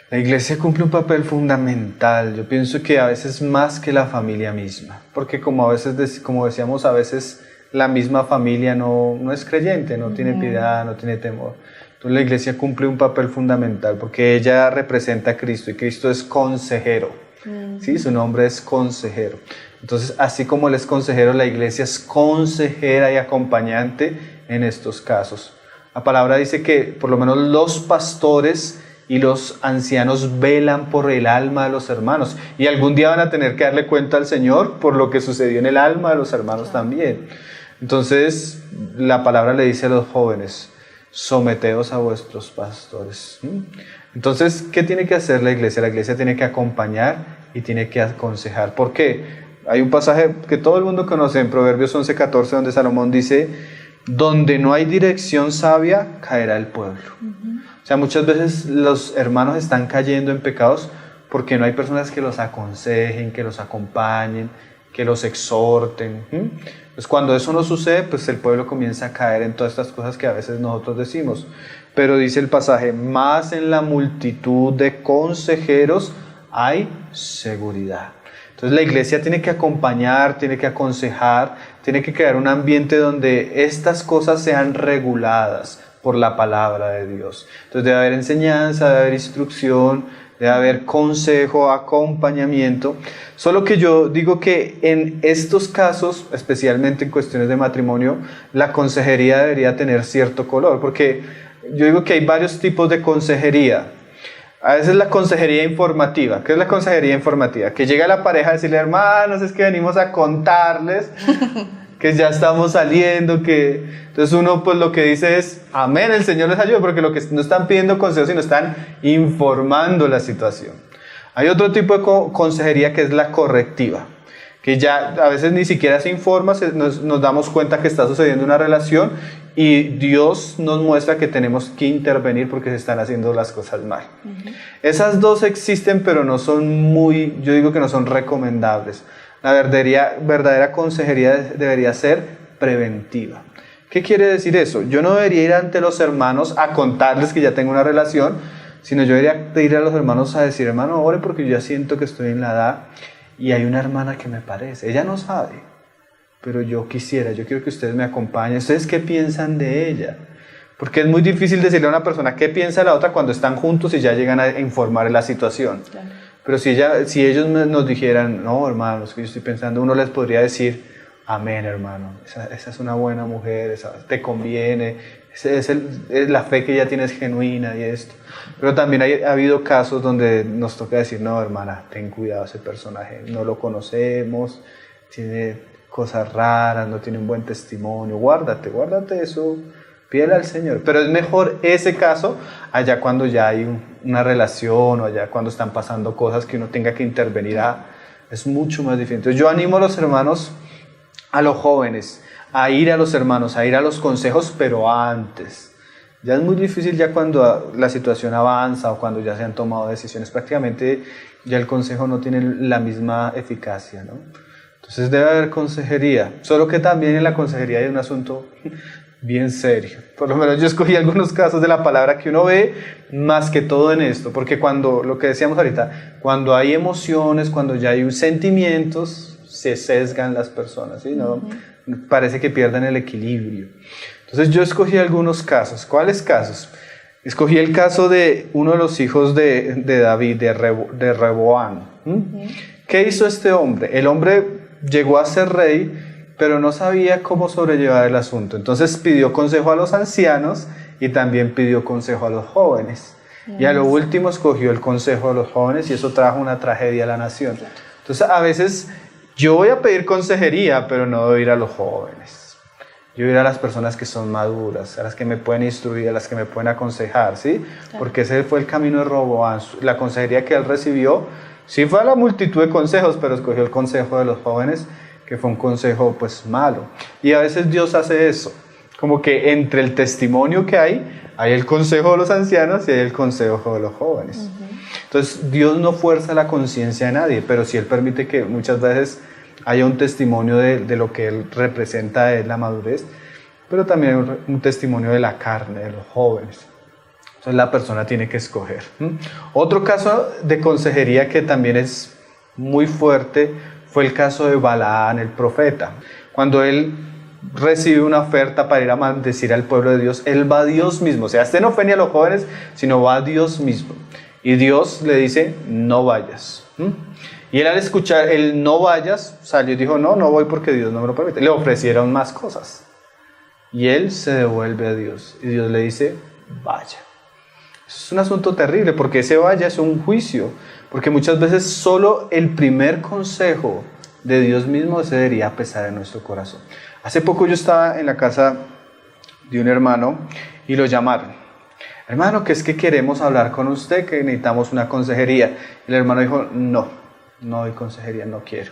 La iglesia cumple un papel fundamental. Yo pienso que a veces más que la familia misma, porque como decíamos, a veces la misma familia no es creyente, no tiene piedad, no tiene temor. Entonces la iglesia cumple un papel fundamental porque ella representa a Cristo y Cristo es consejero. ¿Sí? Su nombre es consejero. Entonces, así como Él es consejero, la iglesia es consejera y acompañante en estos casos. La palabra dice que por lo menos los pastores y los ancianos velan por el alma de los hermanos y algún día van a tener que darle cuenta al Señor por lo que sucedió en el alma de los hermanos también. Entonces la palabra le dice a los jóvenes: someteos a vuestros pastores. Entonces, ¿qué tiene que hacer la iglesia? La iglesia tiene que acompañar y tiene que aconsejar. ¿Por qué? Hay un pasaje que todo el mundo conoce en Proverbios 11:14, donde Salomón dice: donde no hay dirección sabia, caerá el pueblo. O sea, muchas veces los hermanos están cayendo en pecados porque no hay personas que los aconsejen, que los acompañen, que los exhorten. Pues cuando eso no sucede, pues el pueblo comienza a caer en todas estas cosas que a veces nosotros decimos. Pero dice el pasaje: más en la multitud de consejeros hay seguridad. Entonces la iglesia tiene que acompañar, tiene que aconsejar, tiene que crear un ambiente donde estas cosas sean reguladas por la palabra de Dios. Entonces debe haber enseñanza, debe haber instrucción, debe haber consejo, acompañamiento. Solo que yo digo que en estos casos, especialmente en cuestiones de matrimonio, la consejería debería tener cierto color, porque yo digo que hay varios tipos de consejería. A veces la consejería informativa. ¿Qué es la consejería informativa? Que llega la pareja a decirle: hermanos, es que venimos a contarles que ya estamos saliendo, que... Entonces uno pues lo que dice es: amén, el Señor les ayude, porque lo que no están pidiendo consejos, sino están informando la situación. Hay otro tipo de consejería que es la correctiva, que ya a veces ni siquiera se informa, nos damos cuenta que está sucediendo una relación y Dios nos muestra que tenemos que intervenir porque se están haciendo las cosas mal. Esas dos existen, pero no son yo digo que no son recomendables. La verdadera consejería debería ser preventiva. ¿Qué quiere decir eso? Yo no debería ir ante los hermanos a contarles que ya tengo una relación, sino yo debería ir a los hermanos a decir: hermano, ore porque yo ya siento que estoy en la edad y hay una hermana que me parece. Ella no sabe, pero yo quiero que ustedes me acompañen. ¿Ustedes qué piensan de ella? Porque es muy difícil decirle a una persona qué piensa la otra cuando están juntos y ya llegan a informar de la situación. Claro. Pero si ellos nos dijeran: no, hermanos, que yo estoy pensando, uno les podría decir: amén, hermano, esa es una buena mujer, te conviene, es la fe que ya tienes genuina y esto. Pero también ha habido casos donde nos toca decir: no, hermana, ten cuidado, ese personaje no lo conocemos, tiene cosas raras, no tiene un buen testimonio, guárdate eso, pídele al Señor. Pero es mejor ese caso allá cuando ya hay una relación, o allá cuando están pasando cosas que uno tenga que intervenir. Es mucho más difícil. Entonces yo animo a los hermanos, a los jóvenes, a ir a los hermanos, a ir a los consejos, pero antes. Ya es muy difícil ya cuando la situación avanza o cuando ya se han tomado decisiones. Prácticamente ya el consejo no tiene la misma eficacia, ¿no? Entonces debe haber consejería. Solo que también en la consejería hay un asunto bien serio. Por lo menos yo escogí algunos casos de la palabra que uno ve más que todo en esto. Porque cuando, lo que decíamos ahorita, cuando hay emociones, cuando ya hay sentimientos, se sesgan las personas, ¿sí? ¿No? Parece que pierden el equilibrio. Entonces yo escogí algunos casos. ¿Cuáles casos? Escogí el caso de uno de los hijos de David, de Rehoboam. ¿Qué hizo este hombre? El hombre llegó a ser rey, pero no sabía cómo sobrellevar el asunto. Entonces pidió consejo a los ancianos y también pidió consejo a los jóvenes. Y a lo último escogió el consejo de los jóvenes y eso trajo una tragedia a la nación. Entonces a veces yo voy a pedir consejería, pero no voy a ir a los jóvenes. Yo voy a ir a las personas que son maduras, a las que me pueden instruir, a las que me pueden aconsejar, ¿sí? Claro. Porque ese fue el camino de Roboam. La consejería que él recibió, sí fue a la multitud de consejos, pero escogió el consejo de los jóvenes, que fue un consejo pues malo. Y a veces Dios hace eso, como que entre el testimonio que hay el consejo de los ancianos y hay el consejo de los jóvenes. Entonces Dios no fuerza la conciencia de nadie, pero sí Él permite que muchas veces haya un testimonio de lo que Él representa, de la madurez, pero también un testimonio de la carne, de los jóvenes. Entonces la persona tiene que escoger. Otro caso de consejería que también es muy fuerte fue el caso de Balaam, el profeta. Cuando él recibe una oferta para ir a maldecir al pueblo de Dios, él va a Dios mismo. O sea, no fue ni a los jóvenes, sino va a Dios mismo. Y Dios le dice: no vayas. Y él, al escuchar el no vayas, salió y dijo: no voy porque Dios no me lo permite. Le ofrecieron más cosas. Y él se devuelve a Dios. Y Dios le dice: vaya. Es un asunto terrible, porque ese vaya es un juicio. Porque muchas veces solo el primer consejo de Dios mismo se debería pesar en nuestro corazón. Hace poco yo estaba en la casa de un hermano y lo llamaron. Hermano, que es que queremos hablar con usted, que necesitamos una consejería. El hermano dijo: no doy consejería, no quiero.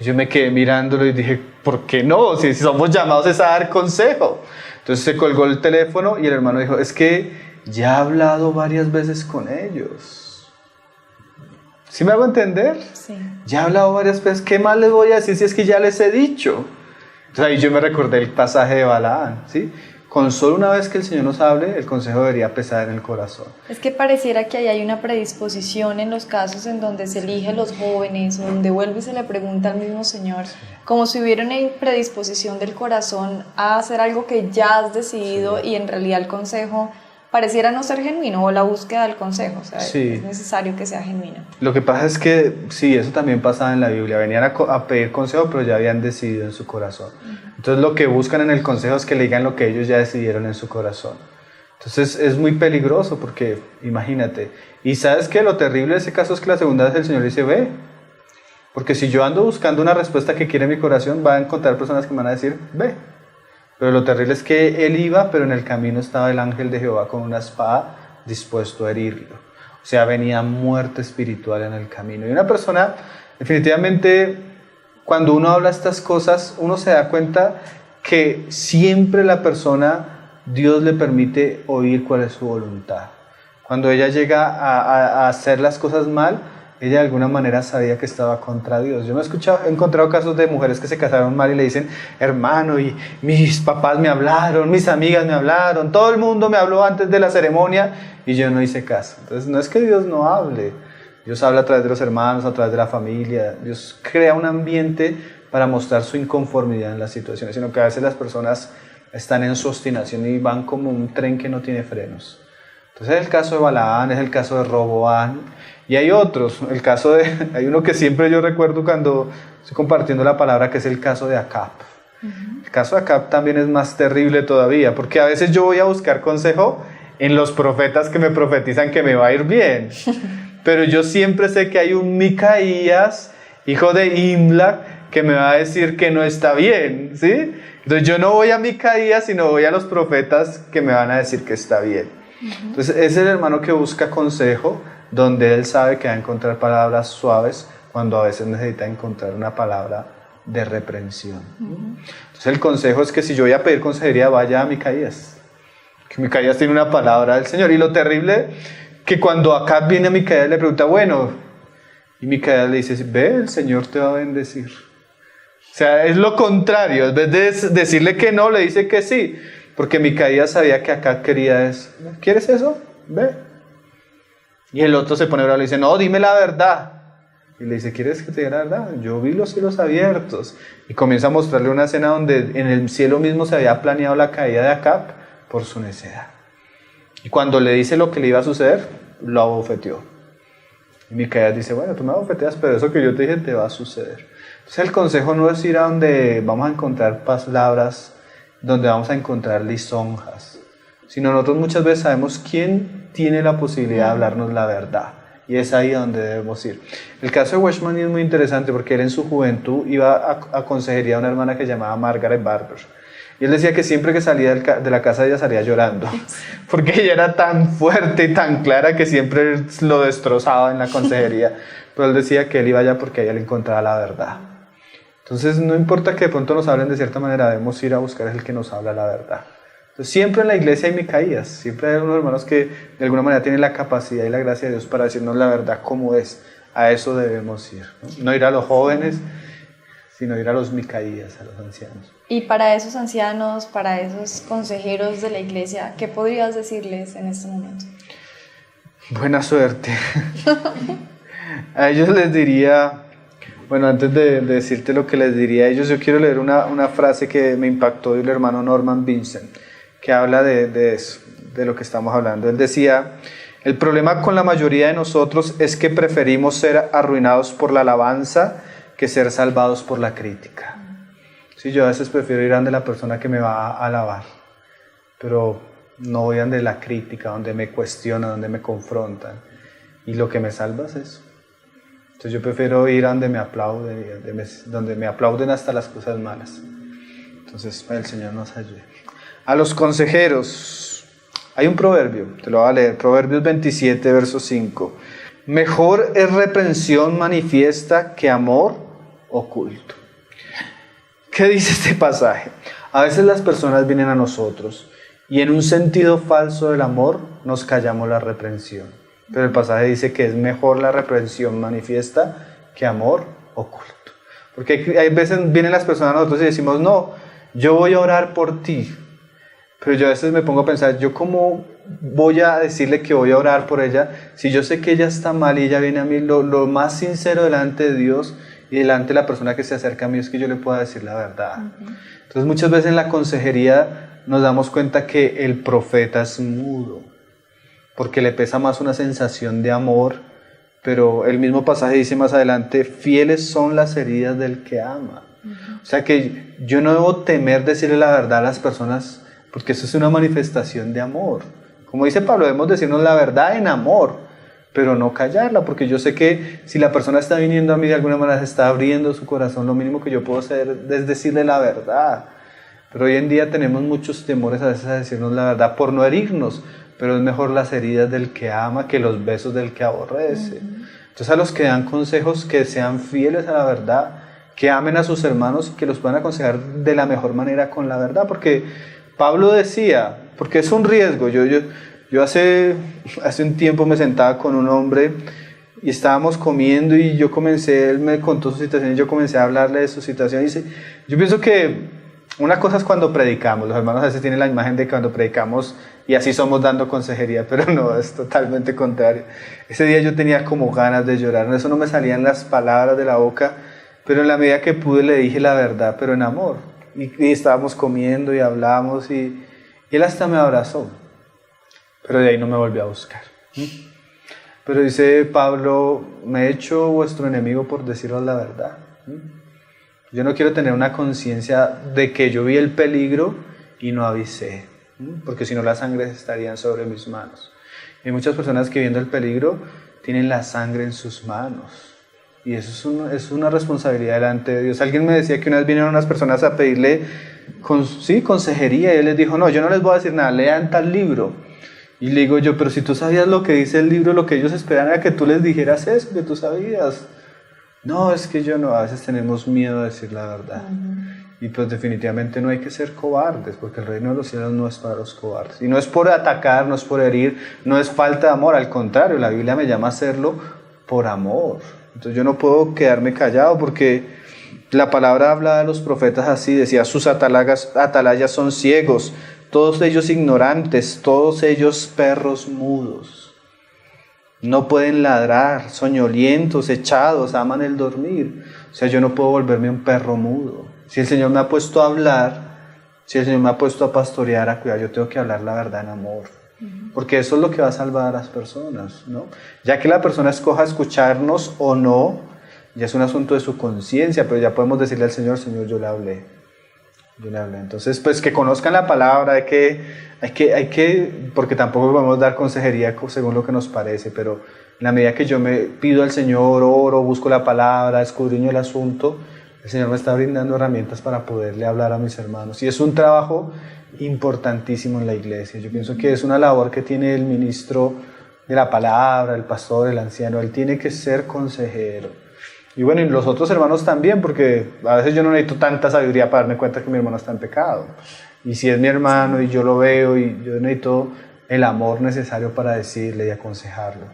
Yo me quedé mirándolo y dije, ¿por qué no? Si somos llamados es a dar consejo. Entonces se colgó el teléfono y el hermano dijo, es que ya he hablado varias veces con ellos. ¿Sí me hago entender? Sí. Ya he hablado varias veces, ¿qué más les voy a decir si es que ya les he dicho? Entonces ahí yo me recordé el pasaje de Balaán, ¿sí? Con solo una vez que el Señor nos hable, el consejo debería pesar en el corazón. Es que pareciera que ahí hay una predisposición en los casos en donde se elige a los jóvenes, o donde vuelve y se le pregunta al mismo Señor, como si hubiera una predisposición del corazón a hacer algo que ya has decidido, y en realidad el consejo pareciera no ser genuino, o la búsqueda del consejo, o sea, es necesario que sea genuino. Lo que pasa es que, sí, eso también pasaba en la Biblia, venían a pedir consejo, pero ya habían decidido en su corazón. Entonces lo que buscan en el consejo es que le digan lo que ellos ya decidieron en su corazón. Entonces es muy peligroso porque, imagínate, y ¿sabes qué? Lo terrible de ese caso es que la segunda vez el Señor dice, ve, porque si yo ando buscando una respuesta que quiere mi corazón, va a encontrar personas que me van a decir, ve. Pero lo terrible es que él iba, pero en el camino estaba el ángel de Jehová con una espada dispuesto a herirlo. O sea, venía muerte espiritual en el camino. Y una persona, definitivamente, cuando uno habla estas cosas, uno se da cuenta que siempre la persona, Dios le permite oír cuál es su voluntad. Cuando ella llega a hacer las cosas mal, ella de alguna manera sabía que estaba contra Dios. Yo he encontrado casos de mujeres que se casaron mal y le dicen, hermano, y mis papás me hablaron, mis amigas me hablaron, todo el mundo me habló antes de la ceremonia y yo no hice caso. Entonces no es que Dios no hable, Dios habla a través de los hermanos, a través de la familia, Dios crea un ambiente para mostrar su inconformidad en las situaciones, sino que a veces las personas están en su obstinación y van como un tren que no tiene frenos. Entonces es el caso de Balaán, es el caso de Roboán, y hay otros, hay uno que siempre yo recuerdo cuando estoy compartiendo la palabra, que es el caso de Acab. El caso de Acab también es más terrible todavía, porque a veces yo voy a buscar consejo en los profetas que me profetizan que me va a ir bien, pero yo siempre sé que hay un Micaías, hijo de Imla, que me va a decir que no está bien, ¿sí? Entonces yo no voy a Micaías, sino voy a los profetas que me van a decir que está bien. Entonces es el hermano que busca consejo, donde él sabe que va a encontrar palabras suaves, cuando a veces necesita encontrar una palabra de reprensión. Entonces el consejo es que si yo voy a pedir consejería, vaya a Micaías, que Micaías tiene una palabra del Señor. Y lo terrible, que cuando Acab viene a Micaías le pregunta, bueno, y Micaías le dice, ve, el Señor te va a bendecir. O sea, es lo contrario, en vez de decirle que no, le dice que sí, porque Micaías sabía que Acab quería eso. ¿Quieres eso? Ve. Y el otro se pone bravo y le dice, no, dime la verdad. Y le dice, ¿quieres que te diga la verdad? Yo vi los cielos abiertos. Y comienza a mostrarle una escena donde en el cielo mismo se había planeado la caída de Acab por su necedad. Y cuando le dice lo que le iba a suceder, lo abofeteó. Y Micaías dice, bueno, tú me abofeteas, pero eso que yo te dije te va a suceder. Entonces el consejo no es ir a donde vamos a encontrar palabras, donde vamos a encontrar lisonjas, sino nosotros muchas veces sabemos quién tiene la posibilidad de hablarnos la verdad, y es ahí donde debemos ir. El caso de Watchman es muy interesante porque él en su juventud iba a consejería a una hermana que se llamaba Margaret Barber, y él decía que siempre que salía de la casa ella salía llorando, porque ella era tan fuerte y tan clara que siempre lo destrozaba en la consejería, pero él decía que él iba allá porque ella le encontraba la verdad. Entonces no importa que de pronto nos hablen de cierta manera, debemos ir a buscar el que nos habla la verdad. Entonces, siempre en la iglesia hay Micaías, siempre hay unos hermanos que de alguna manera tienen la capacidad y la gracia de Dios para decirnos la verdad como es. A eso debemos ir, no ir a los jóvenes, sino ir a los Micaías, a los ancianos. Y para esos ancianos, para esos consejeros de la iglesia, ¿qué podrías decirles en este momento? Buena suerte. A ellos les diría, bueno, antes de decirte lo que les diría a ellos, yo quiero leer una frase que me impactó del hermano Norman Vincent, que habla de eso, de lo que estamos hablando. Él decía, el problema con la mayoría de nosotros es que preferimos ser arruinados por la alabanza que ser salvados por la crítica. Sí, yo a veces prefiero ir ante la persona que me va a alabar, pero no voy ante la crítica, donde me cuestionan, donde me confrontan, y lo que me salva es eso. Entonces yo prefiero ir donde me aplauden, donde me aplauden hasta las cosas malas. Entonces el Señor nos ayude. A los consejeros, hay un proverbio, te lo voy a leer, Proverbios 27, verso 5. Mejor es reprensión manifiesta que amor oculto. ¿Qué dice este pasaje? A veces las personas vienen a nosotros y en un sentido falso del amor nos callamos la reprensión. Pero el pasaje dice que es mejor la reprensión manifiesta que amor oculto. Porque hay veces vienen las personas a nosotros y decimos, no, yo voy a orar por ti. Pero yo a veces me pongo a pensar, ¿yo cómo voy a decirle que voy a orar por ella si yo sé que ella está mal y ella viene a mí? Lo más sincero delante de Dios y delante de la persona que se acerca a mí es que yo le pueda decir la verdad. Entonces muchas veces en la consejería nos damos cuenta que el profeta es mudo, porque le pesa más una sensación de amor, pero el mismo pasaje dice más adelante, fieles son las heridas del que ama. O sea que yo no debo temer decirle la verdad a las personas, porque eso es una manifestación de amor. Como dice Pablo, debemos decirnos la verdad en amor, pero no callarla, porque yo sé que si la persona está viniendo a mí de alguna manera, se está abriendo su corazón, lo mínimo que yo puedo hacer es decirle la verdad. Pero hoy en día tenemos muchos temores a veces a decirnos la verdad por no herirnos, pero es mejor las heridas del que ama que los besos del que aborrece. Entonces a los que dan consejos, que sean fieles a la verdad, que amen a sus hermanos y que los puedan aconsejar de la mejor manera con la verdad, porque Pablo decía, porque es un riesgo, yo hace un tiempo me sentaba con un hombre y estábamos comiendo y él me contó su situación y yo comencé a hablarle de su situación y yo pienso que una cosa es cuando predicamos, los hermanos a veces tienen la imagen de que cuando predicamos y así somos dando consejería, pero no, es totalmente contrario. Ese día yo tenía como ganas de llorar, eso no me salían las palabras de la boca, pero en la medida que pude le dije la verdad, pero en amor. Y estábamos comiendo y hablamos y él hasta me abrazó, pero de ahí no me volvió a buscar. Pero dice Pablo, me he hecho vuestro enemigo por deciros la verdad. Yo no quiero tener una conciencia de que yo vi el peligro y no avisé, porque si no las sangres estarían sobre mis manos. Hay muchas personas que viendo el peligro tienen la sangre en sus manos. Y eso es una responsabilidad delante de Dios. Alguien me decía que una vez vinieron unas personas a pedirle consejería y él les dijo, no, yo no les voy a decir nada, lean tal libro. Y le digo yo, pero si tú sabías lo que dice el libro, lo que ellos esperan era que tú les dijeras eso, que tú sabías. No, es que yo no, a veces tenemos miedo de decir la verdad. Y pues definitivamente no hay que ser cobardes, porque el reino de los cielos no es para los cobardes. Y no es por atacar, no es por herir, no es falta de amor, al contrario, la Biblia me llama a hacerlo por amor. Entonces yo no puedo quedarme callado porque la palabra habla de los profetas así, decía, sus atalayas son ciegos, todos ellos ignorantes, todos ellos perros mudos. No pueden ladrar, soñolientos, echados, aman el dormir. O sea, yo no puedo volverme un perro mudo. Si el Señor me ha puesto a hablar, si el Señor me ha puesto a pastorear, a cuidar, yo tengo que hablar la verdad en amor. Porque eso es lo que va a salvar a las personas, ¿no? Ya que la persona escoja escucharnos o no, ya es un asunto de su conciencia, pero ya podemos decirle al Señor, Señor, yo le hablé. Entonces, pues que conozcan la palabra, hay que, porque tampoco podemos dar consejería según lo que nos parece, pero en la medida que yo me pido al Señor, oro, busco la palabra, escudriño el asunto, el Señor me está brindando herramientas para poderle hablar a mis hermanos. Y es un trabajo importantísimo en la iglesia. Yo pienso que es una labor que tiene el ministro de la palabra, el pastor, el anciano. Él tiene que ser consejero. Y bueno, y los otros hermanos también, porque a veces yo no necesito tanta sabiduría para darme cuenta que mi hermano está en pecado. Y si es mi hermano y yo lo veo, y yo necesito el amor necesario para decirle y aconsejarlo.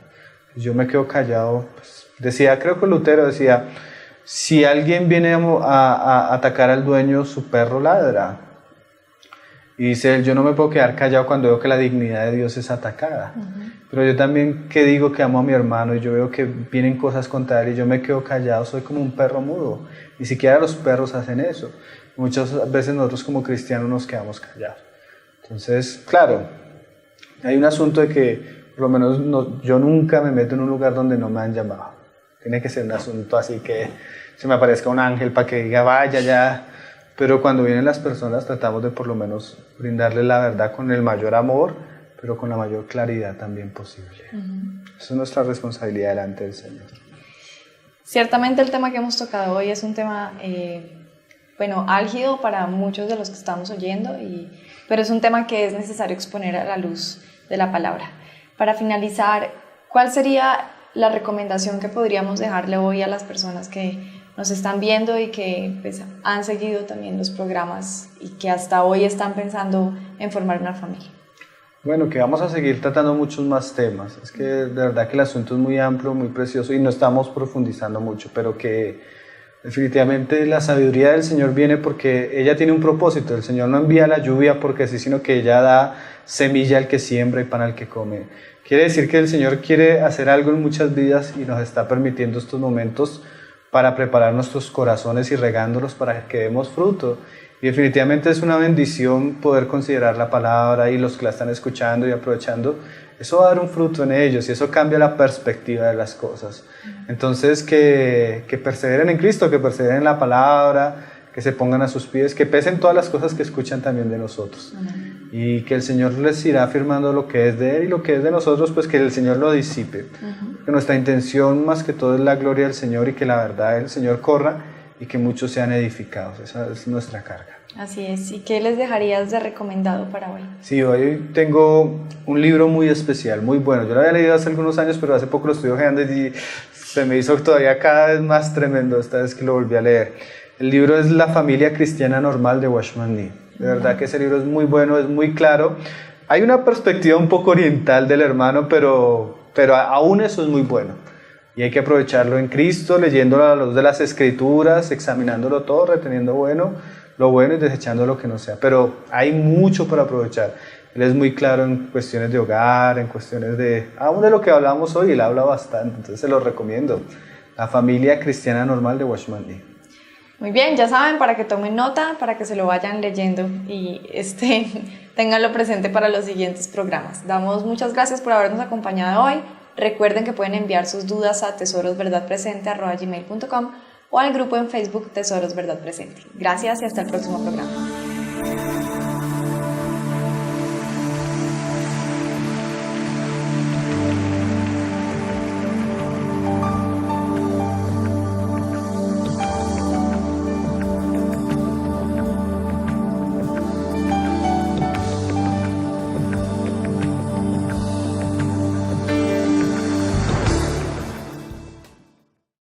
Yo me quedo callado. Pues, creo que Lutero decía, si alguien viene a atacar al dueño, su perro ladra. Y dice él, yo no me puedo quedar callado cuando veo que la dignidad de Dios es atacada. Pero yo también que digo que amo a mi hermano y yo veo que vienen cosas contra él y yo me quedo callado, soy como un perro mudo. Ni siquiera los perros hacen eso. Muchas veces nosotros como cristianos nos quedamos callados. Entonces, claro, hay un asunto de que por lo menos yo nunca me meto en un lugar donde no me han llamado. Tiene que ser un asunto así que se me aparezca un ángel para que diga vaya ya. Pero cuando vienen las personas tratamos de por lo menos brindarles la verdad con el mayor amor, pero con la mayor claridad también posible. Esa es nuestra responsabilidad delante del Señor. Ciertamente el tema que hemos tocado hoy es un tema, álgido para muchos de los que estamos oyendo, pero es un tema que es necesario exponer a la luz de la palabra. Para finalizar, ¿cuál sería la recomendación que podríamos dejarle hoy a las personas que nos están viendo y que pues, han seguido también los programas y que hasta hoy están pensando en formar una familia? Bueno, que vamos a seguir tratando muchos más temas. Es que de verdad que el asunto es muy amplio, muy precioso y no estamos profundizando mucho, pero que definitivamente la sabiduría del Señor viene porque ella tiene un propósito. El Señor no envía la lluvia porque sí, sino que ella da semilla al que siembra y pan al que come. Quiere decir que el Señor quiere hacer algo en muchas vidas y nos está permitiendo estos momentos para preparar nuestros corazones y regándolos para que demos fruto. Y definitivamente es una bendición poder considerar la palabra y los que la están escuchando y aprovechando. Eso va a dar un fruto en ellos y eso cambia la perspectiva de las cosas. Entonces que perseveren en Cristo, que perseveren en la palabra, que se pongan a sus pies, que pesen todas las cosas que escuchan también de nosotros. Y que el Señor les irá afirmando lo que es de Él y lo que es de nosotros, pues que el Señor lo disipe. Que nuestra intención más que todo es la gloria del Señor y que la verdad del Señor corra y que muchos sean edificados. Esa es nuestra carga. Así es. ¿Y qué les dejarías de recomendado para hoy? Sí, hoy tengo un libro muy especial, muy bueno. Yo lo había leído hace algunos años, pero hace poco lo estoy hojeando y se me hizo todavía cada vez más tremendo esta vez que lo volví a leer. El libro es La familia cristiana normal de Watchman Nee. De verdad que ese libro es muy bueno, es muy claro. Hay una perspectiva un poco oriental del hermano, pero aún eso es muy bueno. Y hay que aprovecharlo en Cristo, leyéndolo a la luz de las Escrituras, examinándolo todo, reteniendo lo bueno y desechando lo que no sea. Pero hay mucho para aprovechar. Él es muy claro en cuestiones de hogar, en cuestiones aún de lo que hablamos hoy, él habla bastante, entonces se lo recomiendo. La familia cristiana normal de Watchman Nee. Muy bien, ya saben, para que tomen nota, para que se lo vayan leyendo y ténganlo presente para los siguientes programas. Damos muchas gracias por habernos acompañado hoy. Recuerden que pueden enviar sus dudas a tesorosverdadpresente@gmail.com o al grupo en Facebook Tesoros Verdad Presente. Gracias y hasta el próximo programa.